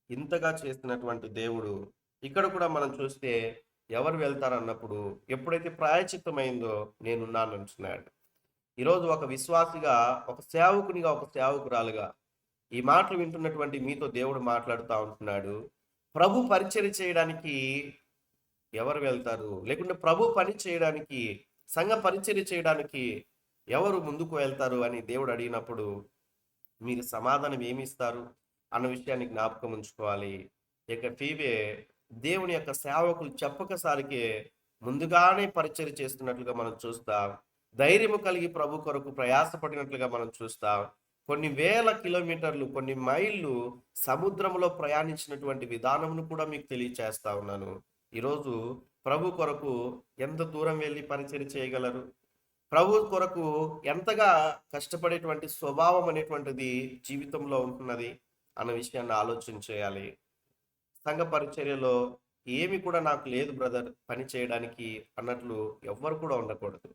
ఇంతగా చేసినటువంటి దేవుడు ఇక్కడ కూడా మనం చూస్తే ఎవరు వెళ్తారన్నప్పుడు ఎప్పుడైతే ప్రాయచిత్తమైందో నేనున్నాను అంటున్నాడు. ఈరోజు ఒక విశ్వాసిగా, ఒక సేవకునిగా, ఒక సేవకురాలుగా ఈ మాటలు వింటున్నటువంటి మీతో దేవుడు మాట్లాడుతూ ఉంటున్నాడు. ప్రభు పరిచర్య చేయడానికి ఎవరు వెళ్తారు, లేకుంటే ప్రభు పని చేయడానికి, సంఘ పరిచర్య చేయడానికి ఎవరు ముందుకు వెళ్తారు అని దేవుడు అడిగినప్పుడు మీరు సమాధానం ఏమి ఇస్తారు అన్న విషయాన్ని జ్ఞాపకం ఉంచుకోవాలి. ఇక ఫీబే దేవుని యొక్క సేవకులు చెప్పకసారికే ముందుగానే పరిచర్య చేస్తున్నట్లుగా మనం చూస్తాం. ధైర్యము కలిగి ప్రభు కొరకు ప్రయాసపడినట్లుగా మనం చూస్తాం. కొన్ని వేల కిలోమీటర్లు, కొన్ని మైళ్ళు సముద్రంలో ప్రయాణించినటువంటి విధానమును కూడా మీకు తెలియచేస్తా ఉన్నాను. ఈరోజు ప్రభు కొరకు ఎంత దూరం వెళ్ళి పరిచర్య చేయగలరు? ప్రభు కొరకు ఎంతగా కష్టపడేటువంటి స్వభావం అనేటువంటిది జీవితంలో ఉంటున్నది అన్న విషయాన్ని ఆలోచన చేయాలి. సంఘ పరిచర్యలో ఏమి కూడా నాకు లేదు బ్రదర్ పని చేయడానికి అన్నట్లు ఎవ్వరు కూడా ఉండకూడదు.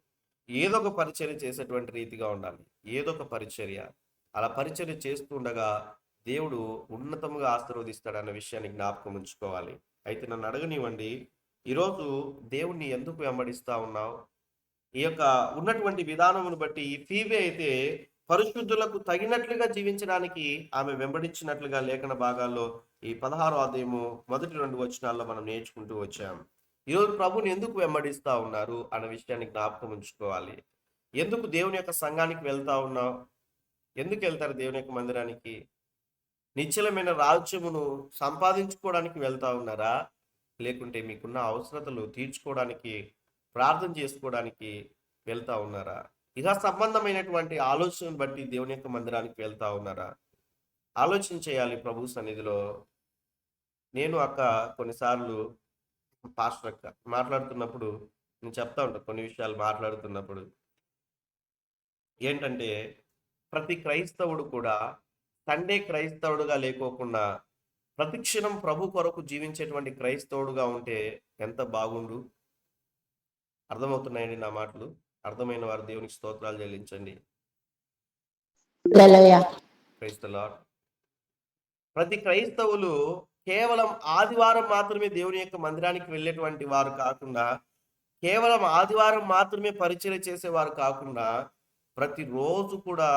ఏదో ఒక పరిచర్య చేసేటువంటి రీతిగా ఉండాలి. ఏదో ఒక పరిచర్య, అలా పరిచర్య చేస్తూ ఉండగా దేవుడు ఉన్నతంగా ఆశీర్వదిస్తాడు అన్న విషయాన్ని జ్ఞాపకం ఉంచుకోవాలి. అయితే నన్ను అడగనివ్వండి, ఈరోజు దేవుణ్ణి ఎందుకు వెంబడిస్తా ఉన్నావు? ఈ యొక్క ఉన్నటువంటి విధానమును బట్టి ఈ ఫీబే అయితే పరిశుద్ధులకు తగినట్లుగా జీవించడానికి ఆమె వెంబడించినట్లుగా లేఖన భాగాల్లో ఈ 16వ అధ్యాయము మొదటి 2 వచనాల్లో మనం నేర్చుకుంటూ వచ్చాం. ఈరోజు ప్రభుని ఎందుకు వెంబడిస్తా ఉన్నారు అన్న విషయాన్ని జ్ఞాపకం ఉంచుకోవాలి. ఎందుకు దేవుని యొక్క సంఘానికి వెళ్తా ఉన్నావు? ఎందుకు వెళ్తారు దేవుని యొక్క మందిరానికి? నిశ్చలమైన రాజ్యమును సంపాదించుకోవడానికి వెళ్తా ఉన్నారా? లేకుంటే మీకున్న అవసరతలు తీర్చుకోవడానికి, ప్రార్థన చేసుకోవడానికి వెళ్తా ఉన్నారా? ఇహ సంబంధమైనటువంటి ఆలోచనను బట్టి దేవుని యొక్క మందిరానికి వెళ్తా ఉన్నారా? ఆలోచన చేయాలి ప్రభు సన్నిధిలో. నేను అక్క కొన్నిసార్లు పాస్టర్ అక్క మాట్లాడుతున్నప్పుడు నేను చెప్తా ఉంటాను, కొన్ని విషయాలు మాట్లాడుతున్నప్పుడు ఏంటంటే, ప్రతి క్రైస్తవుడు కూడా సండే క్రైస్తవుడుగా లేకోకుండా ప్రతిక్షణం ప్రభు కొరకు జీవించేటువంటి క్రైస్తవుడుగా ఉంటే ఎంత బాగుండు. అర్థమవుతున్నాయండి నా మాటలు? అర్థమైన వారు దేవునికి స్తోత్రాలు చెల్లించండి. హల్లెలూయా. Praise the lord. ప్రతి క్రైస్తవులు కేవలం ఆదివారం మాత్రమే దేవుని యొక్క మందిరానికి వెళ్ళేటువంటి వారు కాకుండా, కేవలం ఆదివారం మాత్రమే పరిచర్య చేసేవారు కాకుండా, ప్రతిరోజు కూడా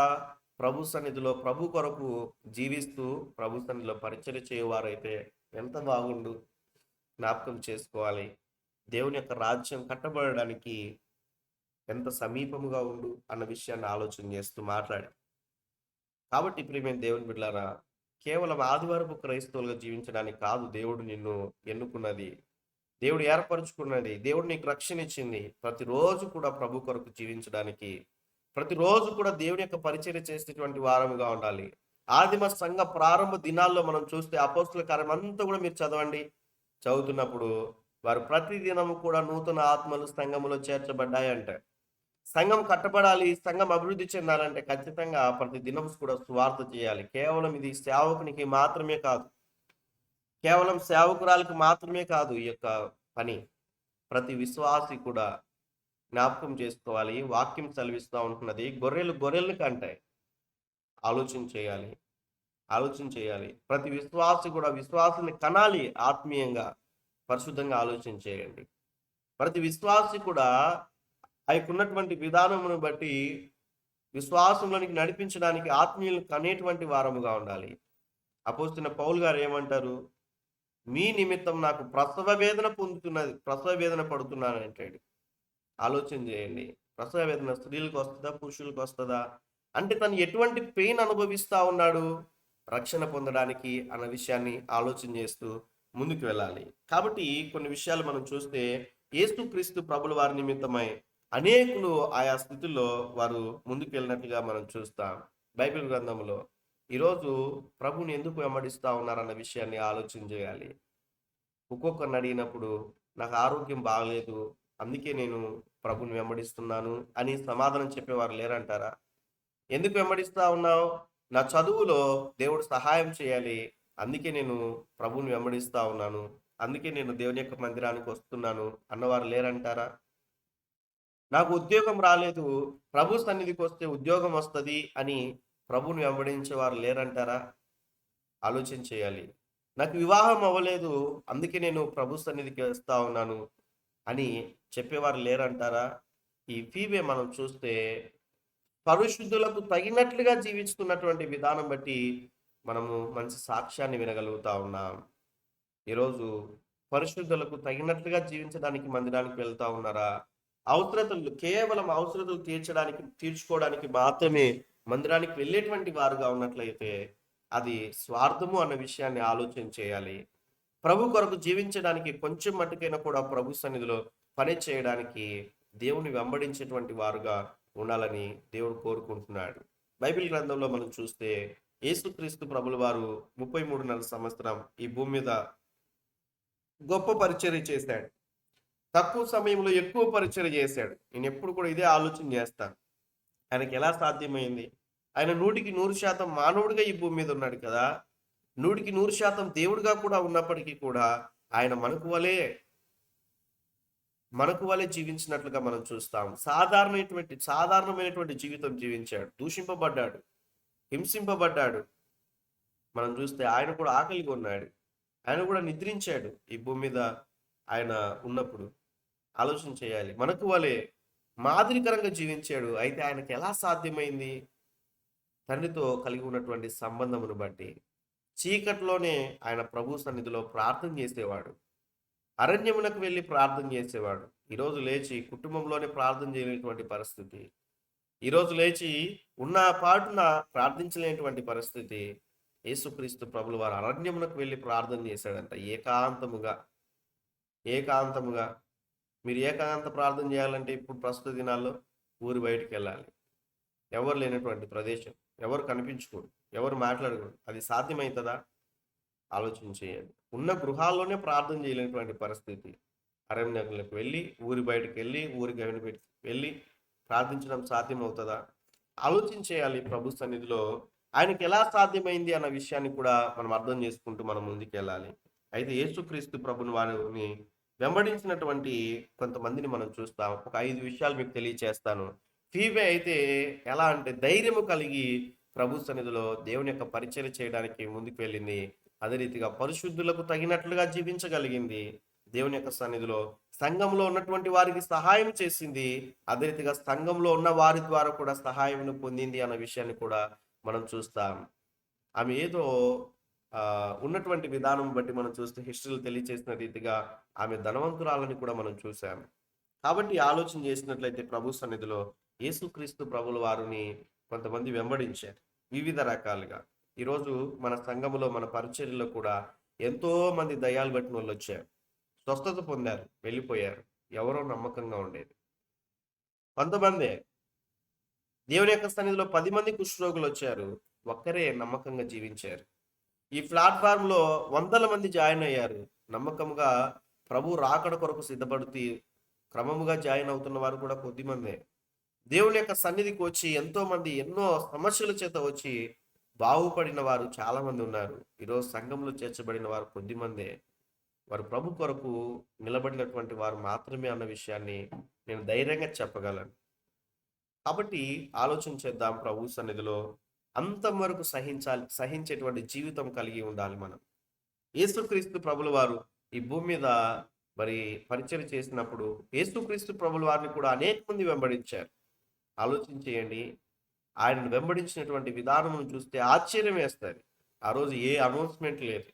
ప్రభు సన్నిధిలో ప్రభు కొరకు జీవిస్తూ ప్రభు సన్నిధిలో పరిచర్య చేయవారైతే ఎంత బాగుండు. జ్ఞాపకం చేసుకోవాలి. దేవుని యొక్క రాజ్యం కట్టబడడానికి ఎంత సమీపముగా ఉండు అన్న విషయాన్ని ఆలోచన చేస్తూ మాట్లాడి. కాబట్టి ప్రియమైన దేవుని బిడ్డలారా, కేవలం ఆదివారపు క్రైస్తవులుగా జీవించడానికి కాదు దేవుడు నిన్ను ఎన్నుకున్నది, దేవుడు ఏర్పరచుకున్నది, దేవుడు నీకు రక్షణ ఇచ్చింది. ప్రతిరోజు కూడా ప్రభు కొరకు జీవించడానికి, ప్రతిరోజు కూడా దేవుని యొక్క పరిచర్య చేసేటువంటి వారముగా ఉండాలి. ఆదిమ సంఘ ప్రారంభ దినాల్లో మనం చూస్తే అపోస్తుల కార్యం అంతా కూడా మీరు చదవండి. చదువుతున్నప్పుడు వారు ప్రతి దినము కూడా నూతన ఆత్మలు సంఘములో చేర్చబడ్డాయంట. సంఘం కట్టబడాలి, సంఘం అభివృద్ధి చెందాలంటే ఖచ్చితంగా ప్రతి దినం కూడా సువార్త చేయాలి. కేవలం ఇది సేవకునికి మాత్రమే కాదు, కేవలం సేవకురాలకు మాత్రమే కాదు ఈ యొక్క పని. ప్రతి విశ్వాసి కూడా జ్ఞాపకం చేసుకోవాలి. వాక్యం సెలవిస్తూ ఉంటున్నది, గొర్రెలను కంటాయి. ఆలోచన చేయాలి, ఆలోచన చేయాలి. ప్రతి విశ్వాసి కూడా విశ్వాసాన్ని కనాలి. ఆత్మీయంగా పరిశుద్ధంగా ఆలోచన చేయండి. ప్రతి విశ్వాసి కూడా ఆయనకున్నటువంటి విధానమును బట్టి విశ్వాసంలోనికి నడిపించడానికి ఆత్మీయులను కనేటువంటి వారముగా ఉండాలి. అపోస్తలుడైన పౌలు గారు ఏమంటారు? మీ నిమిత్తం నాకు ప్రసవ వేదన పడుతున్నాను అంటాడు. ఆలోచన చేయండి. ప్రసవ వేదన స్త్రీలకు వస్తుందా, పురుషులకు వస్తుందా? అంటే తను ఎటువంటి పెయిన్ అనుభవిస్తా ఉన్నాడు రక్షణ పొందడానికి అన్న విషయాన్ని ఆలోచన చేస్తూ ముందుకు వెళ్ళాలి. కాబట్టి కొన్ని విషయాలు మనం చూస్తే, యేసుక్రీస్తు ప్రభుల వారి నిమిత్తమై అనేకులు ఆయా స్థితుల్లో వారు ముందుకు వెళ్ళినట్లుగా మనం చూస్తాం బైబిల్ గ్రంథంలో. ఈరోజు ప్రభుని ఎందుకు వెంబడిస్తా ఉన్నారన్న విషయాన్ని ఆలోచన చేయాలి. ఒక్కొక్కరిని అడిగినప్పుడు నాకు ఆరోగ్యం బాగలేదు, అందుకే నేను ప్రభుని వెంబడిస్తున్నాను అని సమాధానం చెప్పేవారు లేరంటారా? ఎందుకు వెంబడిస్తా ఉన్నావు? నా చదువులో దేవుడు సహాయం చేయాలి, అందుకే నేను ప్రభుని వెంబడిస్తా ఉన్నాను, అందుకే నేను దేవుని యొక్క మందిరానికి వస్తున్నాను అన్నవారు లేరంటారా? నాకు ఉద్యోగం రాలేదు, ప్రభు సన్నిధికి వస్తే ఉద్యోగం వస్తుంది అని ప్రభుని వెంబడించేవారు లేరంటారా? ఆలోచన చేయాలి. నాకు వివాహం అవ్వలేదు, అందుకే నేను ప్రభు సన్నిధికి వస్తా ఉన్నాను అని చెప్పేవారు లేరంటారా? ఈ ఫీబే మనం చూస్తే పరిశుద్ధులకు తగినట్లుగా జీవిస్తున్నటువంటి విధానం బట్టి మనము మంచి సాక్ష్యాన్ని వినగలుగుతా ఉన్నాం. ఈరోజు పరిశుద్ధులకు తగినట్లుగా జీవించడానికి మందిరానికి వెళ్తా ఉన్నారా? అవసరతలు కేవలం అవసరతలు తీర్చుకోవడానికి మాత్రమే మందిరానికి వెళ్ళేటువంటి వారుగా ఉన్నట్లయితే అది స్వార్థము అన్న విషయాన్ని ఆలోచన చేయాలి. ప్రభు కొరకు జీవించడానికి కొంచెం మట్టుకైనా కూడా ప్రభు సన్నిధిలో పని చేయడానికి దేవుని వెంబడించేటువంటి వారుగా ఉండాలని దేవుడు కోరుకుంటున్నాడు. బైబిల్ గ్రంథంలో మనం చూస్తే యేసుక్రీస్తు ప్రభుల వారు 33 సంవత్సరం ఈ భూమి మీద గొప్ప పరిచర్య చేశాడు. తక్కువ సమయంలో ఎక్కువ పరిచర్య చేశాడు. నేను ఎప్పుడు కూడా ఇదే ఆలోచన చేస్తాను, ఆయనకి ఎలా సాధ్యమైంది? ఆయన 100% మానవుడిగా ఈ భూమి మీద ఉన్నాడు కదా, 100% దేవుడిగా కూడా ఉన్నప్పటికీ కూడా ఆయన మనకు వలె జీవించినట్లుగా మనం చూస్తాం. సాధారణమైనటువంటి జీవితం జీవించాడు, దూషింపబడ్డాడు, హింసింపబడ్డాడు. మనం చూస్తే ఆయన కూడా ఆకలిగా ఉన్నాడు, ఆయన కూడా నిద్రించాడు ఈ భూమి మీద ఆయన ఉన్నప్పుడు. ఆలోచన చేయాలి. మనకు వలె మాదిరికరంగా జీవించాడు. అయితే ఆయనకి ఎలా సాధ్యమైంది? తండ్రితో కలిగి ఉన్నటువంటి సంబంధమును బట్టి చీకట్లోనే ఆయన ప్రభు సన్నిధిలో ప్రార్థన చేసేవాడు. అరణ్యమునకు వెళ్ళి ప్రార్థన చేసేవాడు. ఈరోజు లేచి కుటుంబంలోనే ప్రార్థన చేయలేనటువంటి పరిస్థితి. ఈరోజు లేచి ఉన్న పాటున ప్రార్థించలేనటువంటి పరిస్థితి. యేసుక్రీస్తు ప్రభుల వారు అరణ్యమునకు వెళ్ళి ప్రార్థన చేశాడంట ఏకాంతముగా. ఏకాంతముగా మీరు ఏకాంత ప్రార్థన చేయాలంటే ఇప్పుడు ప్రస్తుత దినాల్లో ఊరి బయటికి వెళ్ళాలి. ఎవరు లేనటువంటి ప్రదేశం, ఎవరు కనిపించకూడదు, ఎవరు మాట్లాడకూడదు. అది సాధ్యమవుతుందా? ఆలోచన చేయండి. ఉన్న గృహాల్లోనే ప్రార్థన చేయలేనటువంటి పరిస్థితి. అరణ్యంలోకి వెళ్ళి ఊరి బయటకు వెళ్ళి ఊరికి వెళ్ళి ప్రార్థించడం సాధ్యమవుతుందా? ఆలోచన చేయాలి. ప్రభు సన్నిధిలో ఆయనకి ఎలా సాధ్యమైంది అన్న విషయాన్ని కూడా మనం అర్థం చేసుకుంటూ మనం ముందుకు వెళ్ళాలి. అయితే యేసుక్రీస్తు ప్రభుని వారిని వెంబడించినటువంటి కొంతమందిని మనం చూస్తాం. ఒక 5 విషయాలు మీకు తెలియచేస్తాను. ఫీబే అయితే ఎలా అంటే ధైర్యము కలిగి ప్రభు సన్నిధిలో దేవుని యొక్క పరిచర్య చేయడానికి ముందుకు వెళ్ళింది. అదే రీతిగా పరిశుద్ధులకు తగినట్లుగా జీవించగలిగింది. దేవుని యొక్క సన్నిధిలో సంఘంలో ఉన్నటువంటి వారికి సహాయం చేసింది. అదే రీతిగా సంఘంలో ఉన్న వారి ద్వారా కూడా సహాయం పొందింది అన్న విషయాన్ని కూడా మనం చూస్తాం. ఆమె ఏదో ఉన్నటువంటి విధానం బట్టి మనం చూస్తే హిస్టరీలు తెలియచేసిన రీతిగా ఆమె ధనవంతురాలని కూడా మనం చూసాం. కాబట్టి ఆలోచన చేసినట్లయితే ప్రభు సన్నిధిలో యేసుక్రీస్తు ప్రభుల వారిని కొంతమంది వెంబడించారు వివిధ రకాలుగా. ఈరోజు మన సంఘములో మన పరిచర్యలో కూడా ఎంతో మంది దయ్యాలు బట్టిన వాళ్ళు వచ్చారు, స్వస్థత పొందారు, వెళ్ళిపోయారు. ఎవరో నమ్మకంగా ఉండేది కొంతమందే. దేవుని యొక్క సన్నిధిలో 10 మంది కుష్ఠరోగులు వచ్చారు, ఒక్కరే నమ్మకంగా జీవించారు. ఈ ప్లాట్ఫామ్లో వందల మంది జాయిన్ అయ్యారు, నమ్మకంగా ప్రభు రాకడ కొరకు సిద్ధపడుతూ క్రమముగా జాయిన్ అవుతున్న వారు కూడా కొద్దిమందే. దేవుని యొక్క సన్నిధికి వచ్చి ఎంతో మంది ఎన్నో సమస్యల చేత వచ్చి బాగుపడిన వారు చాలా మంది ఉన్నారు. ఈరోజు సంఘంలో చేర్చబడిన వారు కొద్దిమందే. వారు ప్రభు కొరకు నిలబడినటువంటి వారు మాత్రమే అన్న విషయాన్ని నేను ధైర్యంగా చెప్పగలను. కాబట్టి ఆలోచన చేద్దాం. ప్రభు సన్నిధిలో అంతం వరకు సహించేటువంటి జీవితం కలిగి ఉండాలి మనం. యేసుక్రీస్తు ప్రభుల వారు ఈ భూమి మీద మరి పరిచయం చేసినప్పుడు యేసుక్రీస్తు ప్రభుల వారిని కూడా అనేక మంది వెంబడించారు. ఆలోచన చేయండి. ఆయనను వెంబడించినటువంటి విధానం చూస్తే ఆశ్చర్యం వేస్తుంది. ఆ రోజు ఏ అనౌన్స్మెంట్ లేదు,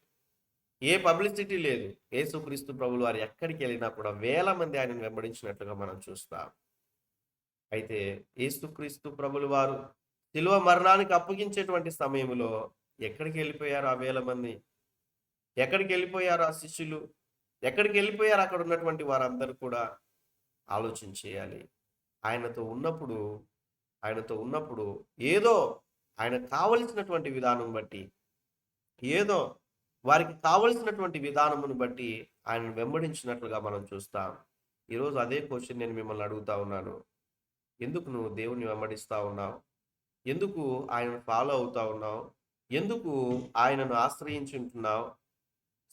ఏ పబ్లిసిటీ లేదు. యేసుక్రీస్తు ప్రభుల వారు ఎక్కడికి వెళ్ళినా కూడా వేల మంది ఆయనను వెంబడించినట్లుగా మనం చూస్తాం. అయితే యేసుక్రీస్తు ప్రభుల వారు శిలువ మరణానికి అప్పగించేటువంటి సమయంలో ఎక్కడికి వెళ్ళిపోయారు ఆ వేల మంది? ఎక్కడికి వెళ్ళిపోయారు ఆ శిష్యులు? ఎక్కడికి వెళ్ళిపోయారు అక్కడ ఉన్నటువంటి వారందరూ కూడా? ఆలోచన చేయాలి. ఆయనతో ఉన్నప్పుడు ఏదో ఆయన కావలసినటువంటి విధానం బట్టి, ఏదో వారికి కావలసినటువంటి విధానమును బట్టి ఆయనను వెంబడించినట్లుగా మనం చూస్తాం. ఈరోజు అదే క్వశ్చన్ నేను మిమ్మల్ని అడుగుతా ఉన్నాను. ఎందుకు నువ్వు దేవుణ్ణి వెంబడిస్తా ఉన్నావు? ఎందుకు ఆయనను ఫాలో అవుతా ఉన్నావు? ఎందుకు ఆయనను ఆశ్రయించి ఉంటున్నావు?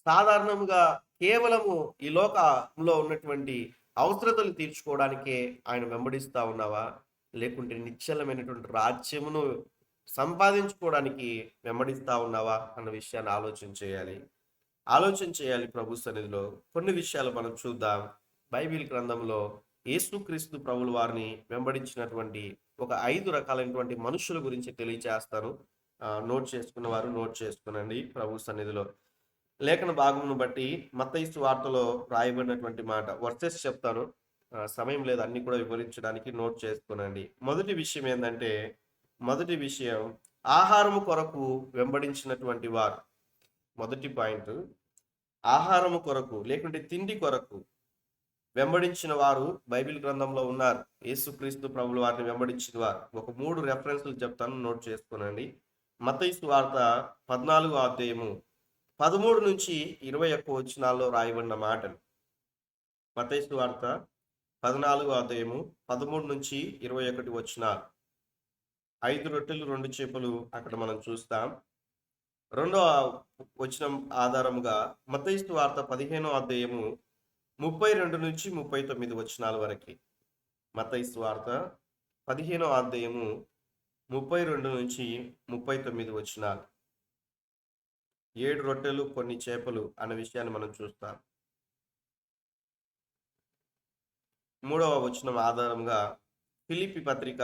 సాధారణంగా కేవలము ఈ లోకంలో ఉన్నటువంటి అవసరతలు తీర్చుకోవడానికే ఆయన వెంబడిస్తా ఉన్నావా? లేకుంటే నిశ్చలమైనటువంటి రాజ్యమును సంపాదించుకోవడానికి వెంబడిస్తా ఉన్నావా అన్న విషయాన్ని ఆలోచన చేయాలి. ప్రభు సన్నిధిలో కొన్ని విషయాలు మనం చూద్దాం. బైబిల్ గ్రంథంలో యేసుక్రీస్తు ప్రభుల వారిని వెంబడించినటువంటి ఒక 5 రకాలైనటువంటి మనుషుల గురించి తెలియచేస్తాను. నోట్ చేసుకున్న వారు నోట్ చేసుకునండి. ప్రభు సన్నిధిలో లేఖన భాగమును బట్టి మత్తయి సువార్తలో రాయబడినటువంటి మాట వర్సెస్ చెప్తాను. సమయం లేదు అన్ని కూడా వివరించడానికి. నోట్ చేసుకునండి. మొదటి విషయం ఆహారము కొరకు వెంబడించినటువంటి వారు. మొదటి పాయింట్, ఆహారము కొరకు లేకుంటే తిండి కొరకు వెంబడించిన వారు బైబిల్ గ్రంథంలో ఉన్నారు. యేసుక్రీస్తు ప్రభుల వారిని వెంబడించిన వారు. ఒక 3 రెఫరెన్స్లు చెప్తాను, నోట్ చేసుకునండి. మత్తయి సువార్త 14వ అధ్యాయము 13 నుంచి 21 వచనాల్లో రాయబడిన మాటలు. మత్తయి సువార్త 14వ అధ్యాయము 13 నుంచి 21 వచనాలు. 5 రొట్టెలు 2 చేపలు అక్కడ మనం చూస్తాం. 2వ వచనం ఆధారముగా మత్తయి సువార్త 15వ అధ్యాయము 32 నుంచి 39 వచనాల వరకు. మత్తయి సువార్త 15వ అధ్యాయము 32 నుంచి 39 వచనాలు. 7 రొట్టెలు కొన్ని చేపలు అనే విషయాన్ని మనం చూస్తాం. 3వ వచనం ఆధారంగా ఫిలిప్పి పత్రిక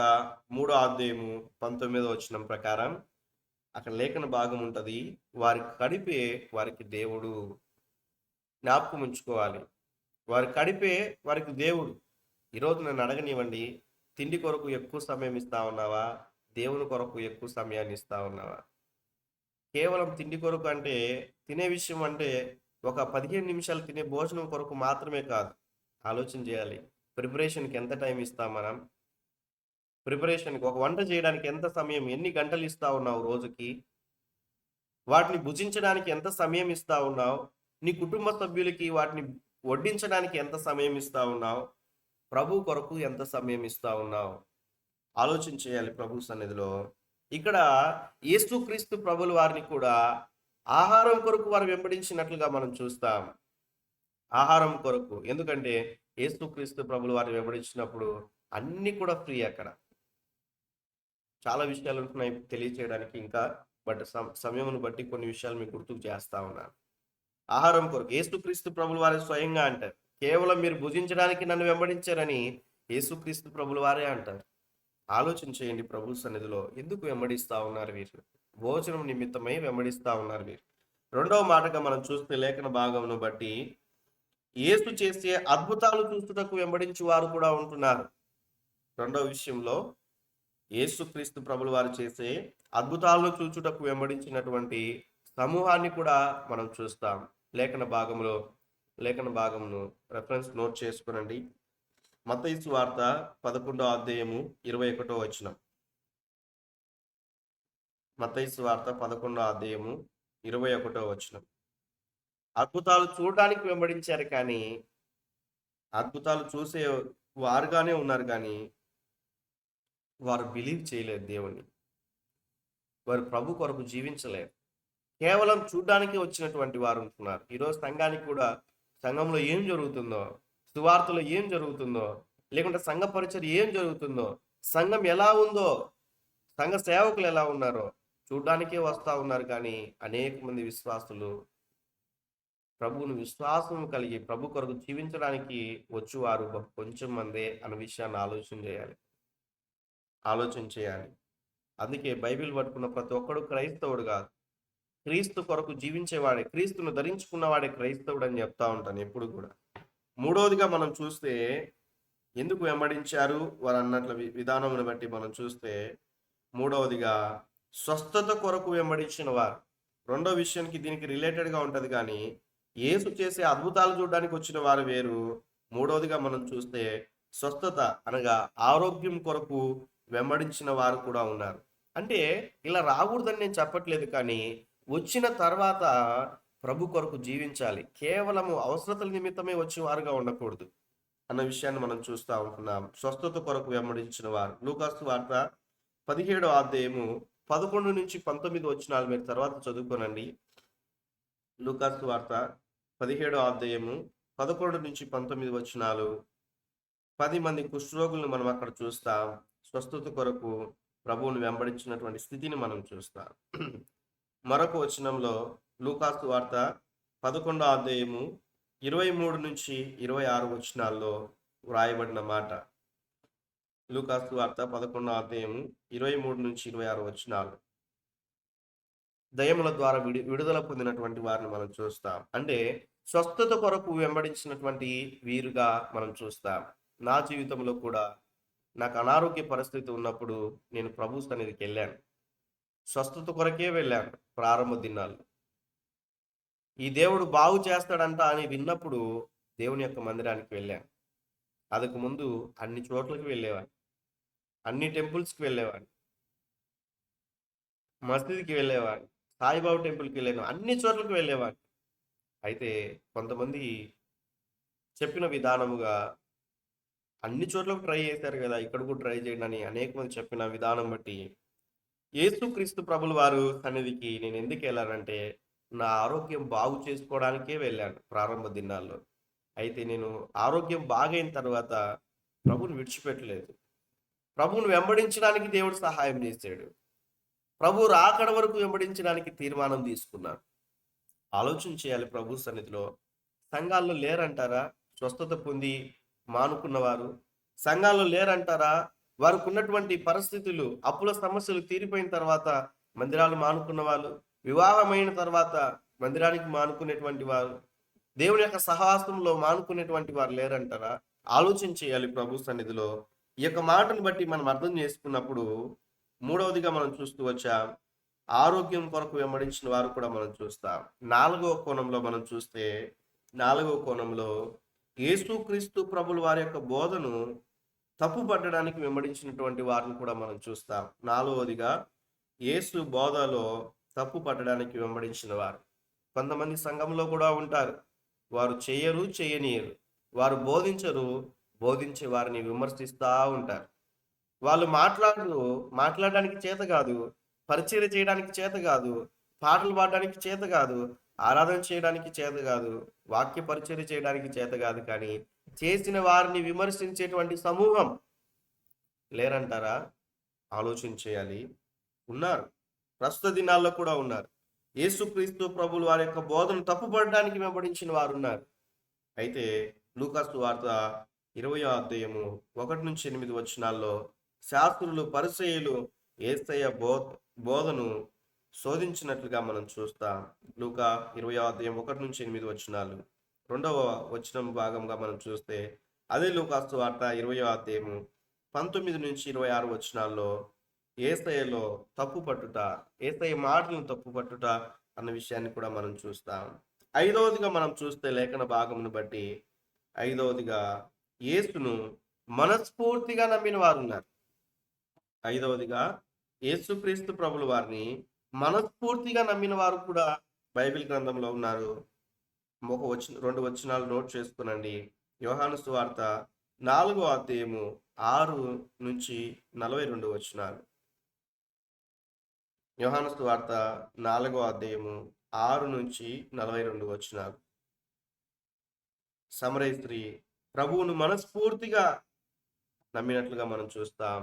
3:19 ప్రకారం అక్కడ లేఖన భాగం ఉంటుంది. వారి కడిపే వారికి దేవుడు. జ్ఞాపకం ఉంచుకోవాలి, వారి కడిపే వారికి దేవుడు. ఈరోజు నన్ను అడగనివ్వండి, తిండి కొరకు ఎక్కువ సమయం ఇస్తా ఉన్నావా? దేవుని కొరకు ఎక్కువ సమయాన్ని ఇస్తా ఉన్నావా? కేవలం తిండి కొరకు అంటే, తినే విషయం అంటే ఒక 15 నిమిషాలు తినే భోజనం కొరకు మాత్రమే కాదు. ఆలోచన చేయాలి, ప్రిపరేషన్కి ఎంత టైం ఇస్తాం మనం? ప్రిపరేషన్కి, ఒక వంట చేయడానికి ఎంత సమయం, ఎన్ని గంటలు ఇస్తా ఉన్నావు రోజుకి? వాటిని భుజించడానికి ఎంత సమయం ఇస్తా ఉన్నావు? నీ కుటుంబ సభ్యులకి వాటిని వడ్డించడానికి ఎంత సమయం ఇస్తా ఉన్నావు? ప్రభు కొరకు ఎంత సమయం ఇస్తా ఉన్నావు? ఆలోచన చేయాలి ప్రభు సన్నిధిలో. ఇక్కడ యేసుక్రీస్తు ప్రభుల వారిని కూడా ఆహారం కొరకు వారు వెంబడించినట్లుగా మనం చూస్తాం. ఆహారం కొరకు, ఎందుకంటే యేసుక్రీస్తు ప్రభుల వారిని వెంబడించినప్పుడు అన్ని కూడా ఫ్రీ. అక్కడ చాలా విషయాలు ఉంటున్నాయి తెలియచేయడానికి ఇంకా, బట్ సమయమును బట్టి కొన్ని విషయాలు మీకు గుర్తుకు చేస్తా ఉన్నాను. ఆహారం కొరకు యేసుక్రీస్తు ప్రభుల వారి స్వయంగా అంటారు, కేవలం మీరు భుజించడానికి నన్ను వెంబడించారని యేసుక్రీస్తు ప్రభుల వారే అంటారు. ఆలోచన చేయండి ప్రభు సన్నిధిలో, ఎందుకు వెంబడిస్తా ఉన్నారు వీరు? భోజనం నిమిత్తమై వెంబడిస్తా ఉన్నారు వీరు. రెండవ మాటగా మనం చూస్తే లేఖన భాగమును బట్టి యేసు చేసే అద్భుతాలు చూస్తుటకు వెంబడించి వారు కూడా ఉంటున్నారు. రెండవ విషయంలో యేసుక్రీస్తు ప్రభుల వారు చేసే అద్భుతాలను చూచుటకు వెంబడించినటువంటి సమూహాన్ని కూడా మనం చూస్తాం. లేఖన భాగమును రెఫరెన్స్ నోట్ చేసుకునండి. మత్తయి సువార్త 11:21. మత్తయి సువార్త 11:21. అద్భుతాలు చూడడానికి వెంబడించారు, కానీ అద్భుతాలు చూసే వారుగానే ఉన్నారు, కానీ వారు బిలీవ్ చేయలేదు దేవుణ్ణి. వారు ప్రభు కొరకు జీవించలేదు. కేవలం చూడడానికి వచ్చినటువంటి వారు ఉంటున్నారు. ఈరోజు సంఘానికి కూడా, సంఘంలో ఏం జరుగుతుందో, సువార్తలో ఏం జరుగుతుందో, లేకుంటే సంఘ పరిచర్య ఏం జరుగుతుందో, సంఘం ఎలా ఉందో, సంఘ సేవకులు ఎలా ఉన్నారో చూడడానికే వస్తా ఉన్నారు. కానీ అనేక మంది విశ్వాసులు ప్రభువును విశ్వాసం కలిగి ప్రభు కొరకు జీవించడానికి వచ్చువారు కొంచెం మందే అన్న విషయాన్ని ఆలోచన చేయాలి. అందుకే బైబిల్ పట్టుకున్న ప్రతి ఒక్కడు క్రైస్తవుడు కాదు. క్రీస్తు కొరకు జీవించేవాడే, క్రీస్తును ధరించుకున్నవాడే క్రైస్తవుడు అని చెప్తా ఉంటాను ఎప్పుడు కూడా. మూడవదిగా మనం చూస్తే, ఎందుకు వెంబడించారు వారు అన్నట్ల విధానమును బట్టి మనం చూస్తే, మూడవదిగా స్వస్థత కొరకు వెంబడించిన వారు. రెండో విషయానికి దీనికి రిలేటెడ్గా ఉంటుంది, కానీ యేసు చేసే అద్భుతాలు చూడడానికి వచ్చిన వారు వేరు. మూడవదిగా మనం చూస్తే స్వస్థత అనగా ఆరోగ్యం కొరకు వెంబడించిన వారు కూడా ఉన్నారు. అంటే ఇలా రాకూడదని నేను చెప్పట్లేదు, కానీ వచ్చిన తర్వాత ప్రభు కొరకు జీవించాలి. కేవలము అవసరతల నిమిత్తమే వచ్చే వారుగా ఉండకూడదు అన్న విషయాన్ని మనం చూస్తూ ఉంటున్నాం. స్వస్థత కొరకు వెంబడించిన వారు. లూకాసు వార్త 17:11-19 మీరు తర్వాత చదువుకోనండి. లూకాసు వార్త 17:11-19 10 మంది కుష్ఠరోగులను మనం అక్కడ చూస్తాం. స్వస్థత కొరకు ప్రభువుని వెంబడించినటువంటి స్థితిని మనం చూస్తాం. మరొక వచనంలో లూకాసు వార్త 11:23-26 వ్రాయబడిన మాట. లూకాసు వార్త 11:23-26 దయ్యముల ద్వారా విడుదల పొందినటువంటి వారిని మనం చూస్తాం. అంటే స్వస్థత కొరకు వెంబడించినటువంటి వీరుగా మనం చూస్తాం. నా జీవితంలో కూడా నాకు అనారోగ్య పరిస్థితి ఉన్నప్పుడు నేను ప్రభు సన్నిధికి వెళ్ళాను. స్వస్థత కొరకే వెళ్ళాను. ప్రారంభ దినాల్లో ఈ దేవుడు బాగు చేస్తాడంట అని విన్నప్పుడు దేవుని యొక్క మందిరానికి వెళ్ళాను. అందుకు ముందు అన్ని చోట్లకి వెళ్ళేవాడిని, అన్ని టెంపుల్స్కి వెళ్ళేవాడిని, మసీద్కి వెళ్ళేవాడిని, సాయిబాబా టెంపుల్కి వెళ్ళాను, అన్ని చోట్లకి వెళ్ళేవాడిని. అయితే కొంతమంది చెప్పిన విధానముగా అన్ని చోట్లకు ట్రై చేశారు కదా, ఇక్కడ కూడా ట్రై చేయండి అని అనేక మంది చెప్పిన విధానం బట్టి యేసుక్రీస్తు ప్రభుల వారు సన్నిధికి నేను ఎందుకు వెళ్ళానంటే నా ఆరోగ్యం బాగు చేసుకోవడానికే వెళ్ళాను ప్రారంభ దినాల్లో. అయితే నేను ఆరోగ్యం బాగైన తర్వాత ప్రభుని విడిచిపెట్టలేదు. ప్రభువును వెంబడించడానికి దేవుడు సహాయం చేశాడు. ప్రభు రాకడ వరకు వెంబడించడానికి తీర్మానం తీసుకున్నాను. ఆలోచన చేయాలి ప్రభు సన్నిధిలో. సంఘాల్లో లేరంటారా స్వస్థత పొంది మానుకున్నవారు? సంఘాల్లో లేరంటారా వారికి ఉన్నటువంటి పరిస్థితులు, అప్పుల సమస్యలు తీరిపోయిన తర్వాత మందిరాలు మానుకున్న వాళ్ళు, వివాహమైన తర్వాత మందిరానికి మానుకునేటువంటి వారు, దేవుని యొక్క సహవాసంలో మానుకునేటువంటి వారు లేరంటారా? ఆలోచన చేయాలి ప్రభు సన్నిధిలో. ఈ యొక్క మాటను బట్టి మనం అర్థం చేసుకున్నప్పుడు మూడవదిగా మనం చూస్తూ వచ్చాం, ఆరోగ్యం కొరకు వెంబడించిన వారు కూడా మనం చూస్తాం. నాలుగవ కోణంలో మనం చూస్తే, నాలుగవ కోణంలో యేసుక్రీస్తు ప్రభుల వారి యొక్క బోధను తప్పు పట్టడానికి వెంబడించినటువంటి వారిని కూడా మనం చూస్తాం. నాలుగవదిగా యేసు బోధలో తప్పు పట్టడానికి వెంబడించిన వారు. కొంతమంది సంఘంలో కూడా ఉంటారు, వారు చేయరు, చేయనీయరు, వారు బోధించరు, బోధించే వారిని విమర్శిస్తూ ఉంటారు. వాళ్ళు మాట్లాడడానికి చేత కాదు, పరిచర్య చేయడానికి చేత కాదు, పాటలు పాడడానికి చేత కాదు, ఆరాధన చేయడానికి చేత కాదు, వాక్య పరిచర్య చేయడానికి చేత కాదు, కానీ చేసిన వారిని విమర్శించేటువంటి సమూహం లేరంటారా? ఆలోచన చేయాలి. ఉన్నారు, ప్రస్తుత దినాల్లో కూడా ఉన్నారు. యేసుక్రీస్తు ప్రభులు వారి యొక్క బోధను తప్పుపడడానికి వెంబడించిన వారు ఉన్నారు. అయితే లూకాసు వార్త 20వ అధ్యాయము 1-8 వచనాల్లో శాస్త్రులు, పరిసయ్యులు యేసయ్య బోధను శోధించినట్లుగా మనం చూస్తాం. లూకా 20వ అధ్యాయం 1-8 వచనాలు. 2వ వచనం భాగంగా మనం చూస్తే అదే లూకాసు వార్త 20వ అధ్యాయము 19-26 వచనాల్లో యేసయ్యలో తప్పు పట్టుట, యేసయ్య మాటలను తప్పు పట్టుట అన్న విషయాన్ని కూడా మనం చూస్తాం. ఐదవదిగా మనం చూస్తే లేఖన భాగమును బట్టి, ఐదవదిగా యేసును మనస్ఫూర్తిగా నమ్మిన వారు ఉన్నారు. ఐదవదిగా యేసుక్రీస్తు ప్రభుల వారిని మనస్ఫూర్తిగా నమ్మిన వారు కూడా బైబిల్ గ్రంథంలో ఉన్నారు. 2 వచనాలు నోట్ చేసుకునండి. యోహాను సువార్త 4వ అధ్యాయము 6-42 వచనాలు. యోహాను సువార్త 4వ అధ్యాయము 6-42 వచనాలు. సమరయ స్త్రీ ప్రభువును మనస్ఫూర్తిగా నమ్మినట్లుగా మనం చూస్తాం.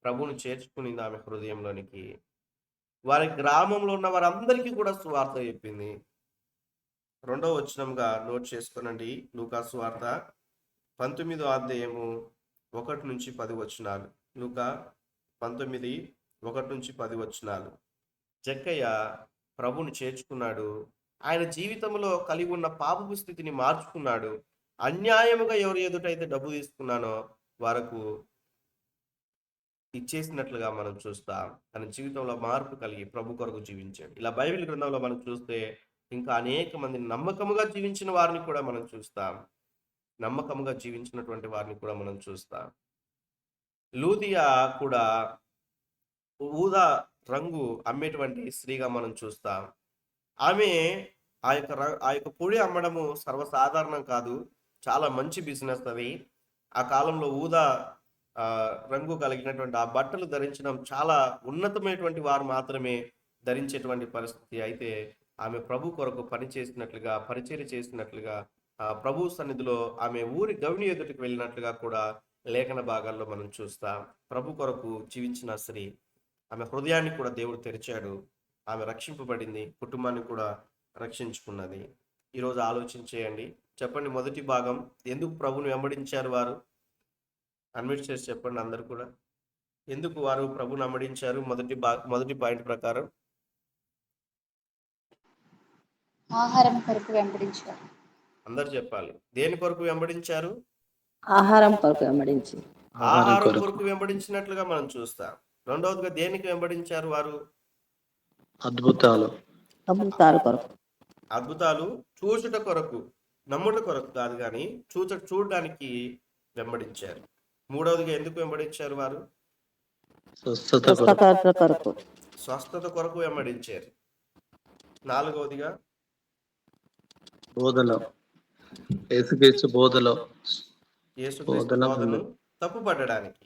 ప్రభువును చేర్చుకునింది ఆమె హృదయంలోనికి. వారి గ్రామంలో ఉన్న వారందరికీ కూడా సువార్త చెప్పింది. 2వ వచనంగా నోట్ చేసుకునండి. లూకాసు వార్త 19వ అధ్యాయము 1-10 వచనాలు. లూకా 19:1-10 వచనాలు. జక్కయ్య ప్రభుని చేర్చుకున్నాడు. ఆయన జీవితంలో కలిగి ఉన్న పాపపు స్థితిని మార్చుకున్నాడు. అన్యాయముగా ఎవరి ఎదుటైతే డబ్బు తీసుకున్నానో వారికి ఇచ్చేసినట్లుగా మనం చూస్తాం. తన జీవితంలో మార్పు కలిగి ప్రభు కొరకు జీవించాడు. ఇలా బైబిల్ గ్రంథంలో మనం చూస్తే ఇంకా అనేక మంది నమ్మకముగా జీవించిన వారిని కూడా మనం చూస్తాం. నమ్మకముగా జీవించినటువంటి వారిని కూడా మనం చూస్తాం. లూదియా కూడా ఊదా రంగు అమ్మేటువంటి స్త్రీగా మనం చూస్తాం. ఆమె ఆ యొక్క పొడి అమ్మడము సర్వసాధారణం కాదు, చాలా మంచి బిజినెస్ అది. ఆ కాలంలో ఊదా రంగు కలిగినటువంటి ఆ బట్టలు ధరించడం చాలా ఉన్నతమైనటువంటి వారు మాత్రమే ధరించేటువంటి పరిస్థితి. అయితే ఆమె ప్రభు కొరకు పని చేసినట్లుగా, పరిచర్య చేసినట్లుగా, ప్రభు సన్నిధిలో ఆమె ఊరి గవిని ఎదుటికి వెళ్ళినట్లుగా కూడా లేఖన భాగాల్లో మనం చూస్తాం. ప్రభు కొరకు జీవించిన స్త్రీ, ఆమె హృదయాన్ని కూడా దేవుడు తెరిచాడు. ఆమె రక్షింపబడింది, కుటుంబాన్ని కూడా రక్షించుకున్నది. ఈరోజు ఆలోచన చేయండి. చెప్పండి, మొదటి భాగం ఎందుకు ప్రభుని వెంబడించారు వారు? అన్మిట్ చేసి చెప్పండి అందరు కూడా. ఎందుకు వారు ప్రభుని వెంబడించారు? మొదటి పాయింట్ ప్రకారం ఆహారం కొరకు వెంబడించారు. అందరు చెప్పాలి. దేని కొరకు వెంబడించారు? ఆహారం కొరకు వెంబడించి, ఆహారం కొరకు వెంబడించినట్లుగా మనం చూస్తాం. రెండవదిగా దేనికి వెంబడించారు వారు? అద్భుతాలు కొరకు. అద్భుతాలు చూచుట కొరకు, నమ్ముట కొరకు కాదు, కానీ చూడడానికి వెంబడించారు. మూడవదిగా ఎందుకు వెంబడించారు వారు? స్వస్థత కొరకు వెంబడించారు. నాలుగవదిగా బోధలో, యేసుక్రీస్తు బోధలో, యేసుక్రీస్తు బోధను తప్పు పట్టడానికి.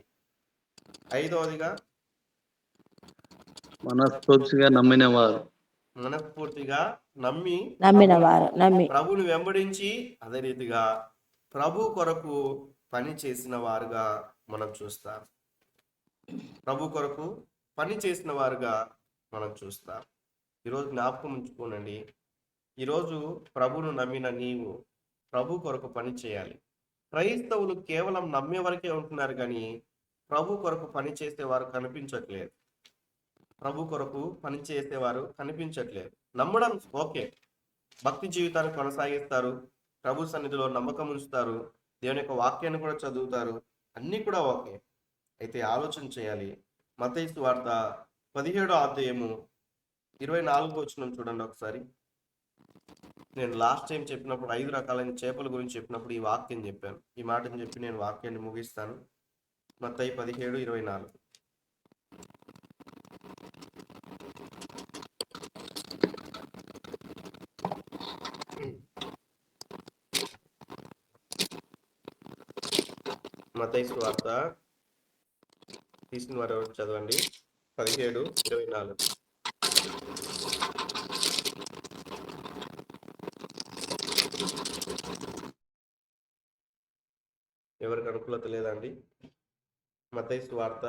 ఐదవదిగా మనస్ఫూర్తిగా నమ్మిన వారు, మనస్ఫూర్తిగా నమ్మి ప్రభుని వెంబడించి అదే రీతిగా ప్రభు కొరకు పని చేసిన వారుగా మనం చూస్తాం. ప్రభు కొరకు పని చేసిన వారుగా మనం చూస్తాం. ఈరోజు జ్ఞాపకం ఉంచుకోనండి, ఈరోజు ప్రభును నమ్మిన నీవు ప్రభు కొరకు పని చేయాలి. క్రైస్తవులు కేవలం నమ్మే వరకే ఉంటున్నారు, కానీ ప్రభు కొరకు పని చేసేవారు కనిపించట్లేదు. ప్రభు కొరకు పని చేసేవారు కనిపించట్లేదు. నమ్మడం ఓకే, భక్తి జీవితాన్ని కొనసాగిస్తారు, ప్రభు సన్నిధిలో నమ్మకం ఉంచుతారు, దేవుని యొక్క వాక్యాన్ని కూడా చదువుతారు, అన్నీ కూడా ఓకే. అయితే ఆలోచన చేయాలి. మత్తయి సువార్త 17వ అధ్యాయము 24వ వచనం చూడండి ఒకసారి. నేను లాస్ట్ టైం చెప్పినప్పుడు 5 రకాలైన చేపల గురించి చెప్పినప్పుడు ఈ వాక్యం చెప్పాను. ఈ మాటని చెప్పి నేను వాక్యాన్ని ముగిస్తాను. మత్తయి 17:24. మత్తయి సువార్త తీసిన వారు ఎవరు చదవండి. 17:24. ఎవరికి అనుకూలత లేదండి? మత్తయి సువార్త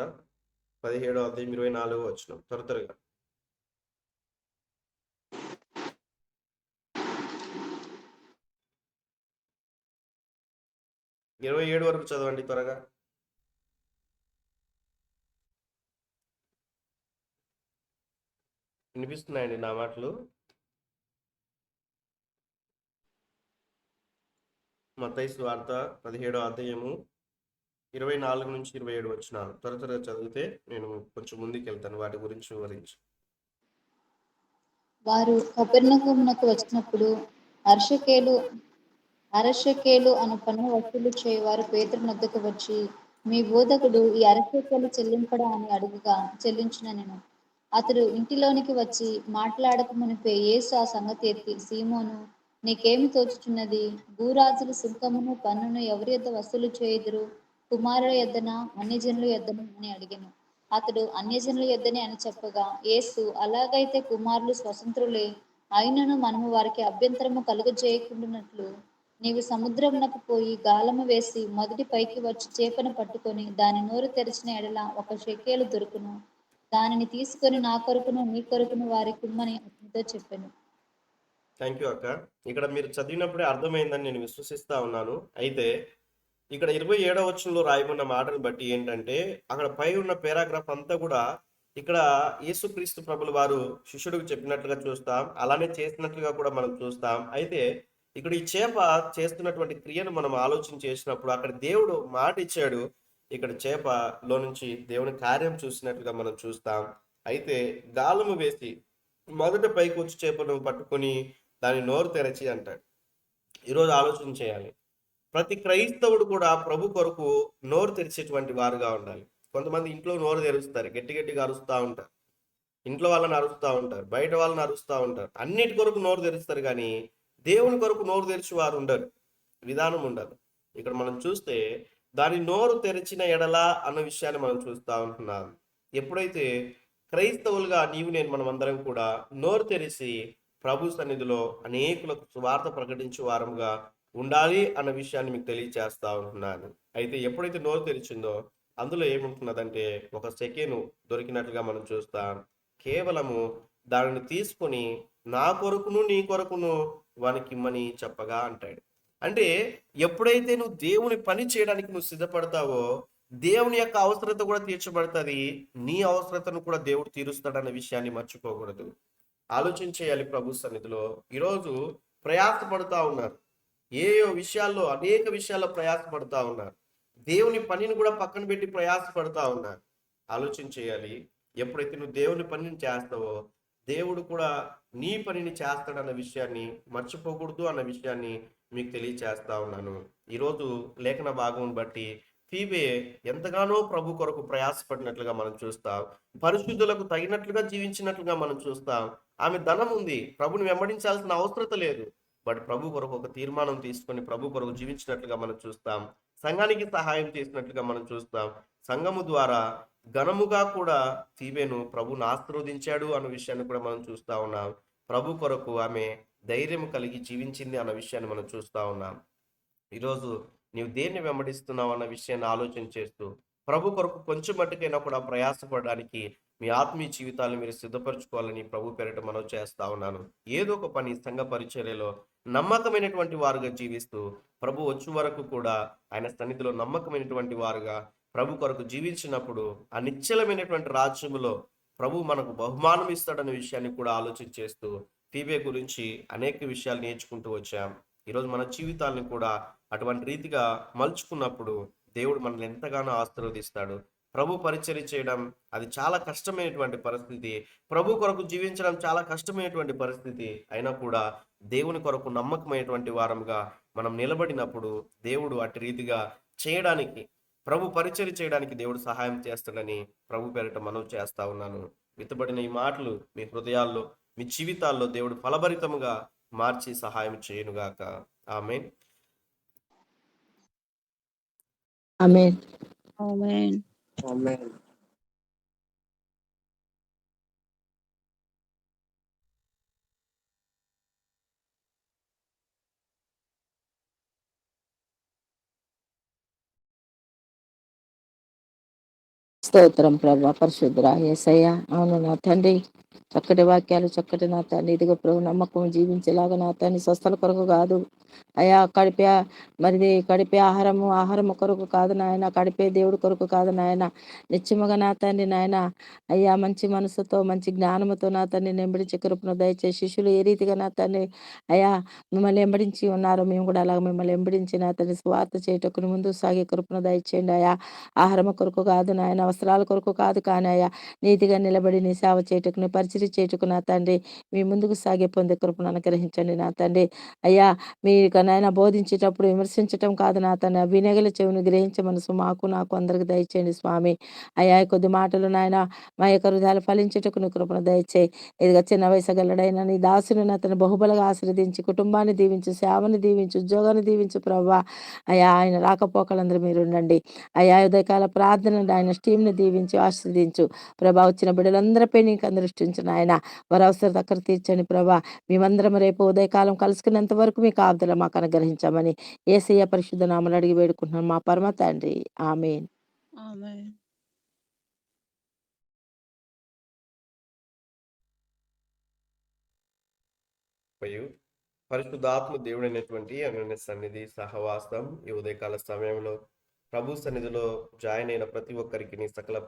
17వ అధ్యాయం 24వ వచనం త్వరగా. 27 వరకు చదవండి త్వరగా. వినిపిస్తున్నాయండి నా మాటలు? మత్తయి సువార్త 17వ అధ్యాయము 24 నుంచి 27 వచనాలు త్వరగా చదివితే నేను కొంచెం ముందుకు వెళ్తాను, వాటి గురించి వివరించి. వారు కపెర్నహూమునకు వచ్చినప్పుడు అరశకేలు అను పన్ను వసూలు చేయవారు పేతురు నొద్దకు వచ్చి, మీ బోధకుడు ఈ అరశకేలు చెల్లింపడా అని అడుగుగా, చెల్లించుననెను. అతడు ఇంటిలోనికి వచ్చి మాట్లాడక మునిపే యేసు ఆ సంగతి ఎత్తి, సీమోను, నీకేమి తోచుచున్నది? భూరాజులు సుంకమును పన్నును ఎవరి యొద్ద వసూలు చేయుదురు, కుమారుల యొద్దనా అన్యజనుల యొద్దనా అని అడిగెను. అతడు అన్యజనుల యొద్దనే అని చెప్పగా, యేసు, అలాగైతే కుమారులు స్వతంత్రులే, అయినను మనము వారికి అభ్యంతరము కలుగజేయకుండానట్లు నీవు సముద్రమునకు పోయి గాలము వేసి మొదటి పైకి వచ్చి చేపను పట్టుకొని దాని నోరు తెరిచిన ఎడల 1 షెకేలు దొరుకును. దానిని తీసుకొని నా కొరకును నీ కొరకును వారికి ఇమ్మని అతనితో చెప్పాను. థ్యాంక్ యూ అక్క. ఇక్కడ మీరు చదివినప్పుడే అర్థమైందని నేను విశ్వసిస్తా ఉన్నాను. అయితే ఇక్కడ 27వ వచనంలో రాయబడిన మాటను బట్టి ఏంటంటే, అక్కడ పై ఉన్న పారాగ్రాఫ్ అంతా కూడా ఇక్కడ యేసుక్రీస్తు ప్రభుల వారు శిష్యుడికి చెప్పినట్లుగా చూస్తాం, అలానే చేసినట్లుగా కూడా మనం చూస్తాం. అయితే ఇక్కడ ఈ చేప చేస్తున్నటువంటి క్రియను మనం ఆలోచన చేసినప్పుడు అక్కడ దేవుడు మాట ఇచ్చాడు, ఇక్కడ చేపలో నుంచి దేవుని కార్యం చూసినట్లుగా మనం చూస్తాం. అయితే గాలము వేసి మొదట పైకి వచ్చి చేపను పట్టుకొని దాని నోరు తెరచి అంటాడు. ఈరోజు ఆలోచన చేయాలి, ప్రతి క్రైస్తవుడు కూడా ప్రభు కొరకు నోరు తెరిచేటువంటి వారుగా ఉండాలి. కొంతమంది ఇంట్లో నోరు తెరుస్తారు, గట్టిగా అరుస్తూ ఉంటారు, ఇంట్లో వాళ్ళని అరుస్తూ ఉంటారు, బయట వాళ్ళని అరుస్తూ ఉంటారు, అన్నిటి కొరకు నోరు తెరుస్తారు, కానీ దేవుని కొరకు నోరు తెరిచి వారు ఉండరు, విధానం ఉండదు. ఇక్కడ మనం చూస్తే దాని నోరు తెరిచిన ఎడలా అన్న విషయాన్ని మనం చూస్తూ ఉంటున్నాం. ఎప్పుడైతే క్రైస్తవులుగా నీవు నేను మనం అందరం కూడా నోరు తెరిచి ప్రభు సన్నిధిలో అనేకులకు సువార్త ప్రకటించే వారముగా ఉండాలి అన్న విషయాన్ని మీకు తెలియచేస్తా ఉంటున్నాను. అయితే ఎప్పుడైతే నోరు తెరిచిందో అందులో ఏముంటున్నదంటే 1 సెకేను దొరికినట్లుగా మనం చూస్తాం. కేవలము దానిని తీసుకొని నా కొరకును నీ కొరకును వానికి ఇమ్మని చెప్పగా అంటాడు. అంటే ఎప్పుడైతే నువ్వు దేవుని పని చేయడానికి నువ్వు సిద్ధపడతావో దేవుని యొక్క అవసరత కూడా తీర్చబడుతుంది, నీ అవసరతను కూడా దేవుడు తీరుస్తాడన్న విషయాన్ని మర్చిపోకూడదు. ఆలోచన చేయాలి. ప్రభు సన్నిధిలో ఈరోజు ప్రయాసపడుతూ ఉన్నారు, ఏయో విషయాల్లో అనేక విషయాల్లో ప్రయాసపడుతూ ఉన్నారు, దేవుని పనిని కూడా పక్కన పెట్టి ప్రయాసపడుతూ ఉన్నారు. ఆలోచన చేయాలి, ఎప్పుడైతే నువ్వు దేవుని పనిని చేస్తావో దేవుడు కూడా నీ పనిని చేస్తాడన్న విషయాన్ని మర్చిపోకూడదు అన్న విషయాన్ని మీకు తెలియచేస్తా ఉన్నాను. ఈరోజు లేఖన భాగం బట్టి ఫీబే ఎంతగానో ప్రభు కొరకు ప్రయాసపడినట్లుగా మనం చూస్తాం, పరిశుద్ధులకు తగినట్లుగా జీవించినట్లుగా మనం చూస్తాం. ఆమె ధనం ఉంది, ప్రభుని వెంబడించాల్సిన అవసరం లేదు, బట్ ప్రభు కొరకు ఒక తీర్మానం తీసుకొని ప్రభు కొరకు జీవించినట్లుగా మనం చూస్తాం. సంఘానికి సహాయం చేసినట్లుగా మనం చూస్తాం. సంఘము ద్వారా ఘనముగా కూడా ఫీబేను ప్రభుని ఆశీర్వదించాడు అన్న విషయాన్ని కూడా మనం చూస్తా ఉన్నాం. ప్రభు కొరకు ఆమె ధైర్యం కలిగి జీవించింది అన్న విషయాన్ని మనం చూస్తా ఉన్నాం. ఈరోజు నీవు దేన్ని వెంబడిస్తున్నావు అన్న విషయాన్ని ఆలోచన చేస్తూ ప్రభు కొరకు కొంచెం మట్టుకైనా కూడా ప్రయాసపడడానికి మీ ఆత్మీయ జీవితాలను మీరు సిద్ధపరచుకోవాలని ప్రభు పేరిట మనం చేస్తా ఉన్నాను. ఏదో ఒక పని సంఘ పరిచర్యలో నమ్మకమైనటువంటి వారుగా జీవిస్తూ ప్రభు వచ్చే వరకు కూడా ఆయన సన్నిధిలో నమ్మకమైనటువంటి వారుగా ప్రభు కొరకు జీవించినప్పుడు ఆ నిశ్చలమైనటువంటి రాజ్యములో ప్రభు మనకు బహుమానం ఇస్తాడనే విషయాన్ని కూడా ఆలోచించేస్తూ ఫీబే గురించి అనేక విషయాలు నేర్చుకుంటూ వచ్చాం. ఈరోజు మన జీవితాలను కూడా అటువంటి రీతిగా మలుచుకున్నప్పుడు దేవుడు మనల్ని ఎంతగానో ఆశీర్వదిస్తాడు. ప్రభు పరిచర్య చేయడం అది చాలా కష్టమైనటువంటి పరిస్థితి. ప్రభు కొరకు జీవించడం చాలా కష్టమైనటువంటి పరిస్థితి. అయినా కూడా దేవుని కొరకు నమ్మకమైనటువంటి వారంగా మనం నిలబడినప్పుడు దేవుడు అటు రీతిగా చేయడానికి, ప్రభు పరిచర్య చేయడానికి దేవుడు సహాయం చేస్తాడని ప్రభు పేరిట మనవి చేస్తా ఉన్నాను. విత్తబడిన ఈ మాటలు మీ హృదయాల్లో, మీ జీవితాల్లో దేవుడు ఫలభరితముగా మార్చి సహాయం చేయనుగాక. ఆమేన్. ఆమేన్. ఆమేన్. స్తోత్రం ప్రభా, పరిశుద్ధుడా యేసయ్య. అవును నా తండ్రి, చక్కటి వాక్యాలు, చక్కటి నా తండ్రి, ఇదిగో ప్రభు నమ్మకం జీవించేలాగా నా తండ్రి, స్వస్థల కొరకు కాదు అయా, కడిపే ఆహారము కొరకు కాదు నాయన, కడిపే దేవుడి కొరకు కాదు నాయన, నిత్యముగా నా తండ్రి నాయన అయ్యా, మంచి మనసుతో మంచి జ్ఞానముతో నా తండ్రి వెంబడించే కృపను దయచేసి, శిష్యులు ఏ రీతిగా నా తండ్రి అయ్యా మిమ్మల్ని వెంబడించి ఉన్నారో మేము కూడా అలాగ మిమ్మల్ని వెంబడించి నా తండ్రి స్వార్థ చేయటకు ముందు సాగే కృపను దయచేయండి అయా. ఆహారం కొరకు కాదు నాయన, వస్త్రాల కొరకు కాదు కానీ అయ్యా, నీతిగా నిలబడి నీ సేవ చేయటకు, నీ పరిచర్య చేయటకు నా తండ్రి మీ ముందుకు సాగే పొందే కృపను అనుగ్రహించండి నా తండ్రి అయ్యా. మీరు నాయన బోధించేటప్పుడు విమర్శించటం కాదు నా తండ్రి, వినగల చెవుని గ్రహించే మనసు నాకు అందరికి దయచేయండి స్వామి అయ్యా. కొద్ది మాటలు నాయన మా యొక్క హృదయాలు ఫలించేటకు నీ కృపను దయచేయి. ఇదిగా చిన్న వయసు గల్లడైన నీ దాసుని అతను బహుబలగా ఆశ్రదించి, కుటుంబాన్ని దీవించు, సేవని దీవించు, ఉద్యోగాన్ని దీవించు ప్రభా అయ్యా. ఆయన రాకపోకలందరూ మీరు ఉండండి అయ్యా. ఉదయకాల ప్రార్థన ఆయన టీంని దీవించి ఆశ్రదించు ప్రభా. వచ్చిన బిడ్డలందరిపై నీకు అందృష్టించు నాయన, వారి అవసరం దగ్గర తీర్చండి ప్రభా. మేమందరం రేపు ఉదయకాలం కలుసుకునేంత వరకు మీకు ఆబ్దల మాకు అనుగ్రహించామని యేసయ్య పరిశుద్ధ నామమున అడిగి వేడుకుంటున్నాం మా పరమ తండ్రి. ఆమేన్. ఆమేన్. పరిశుద్ధాత్మ దేవుడైనటువంటి అన్యోన్య సన్నిధి, సహవాసం ఈ ఉదయకాల సమయంలో ప్రభు సన్నిధిలో జాయిన్ అయిన ప్రతి ఒక్కరికి నీ సకల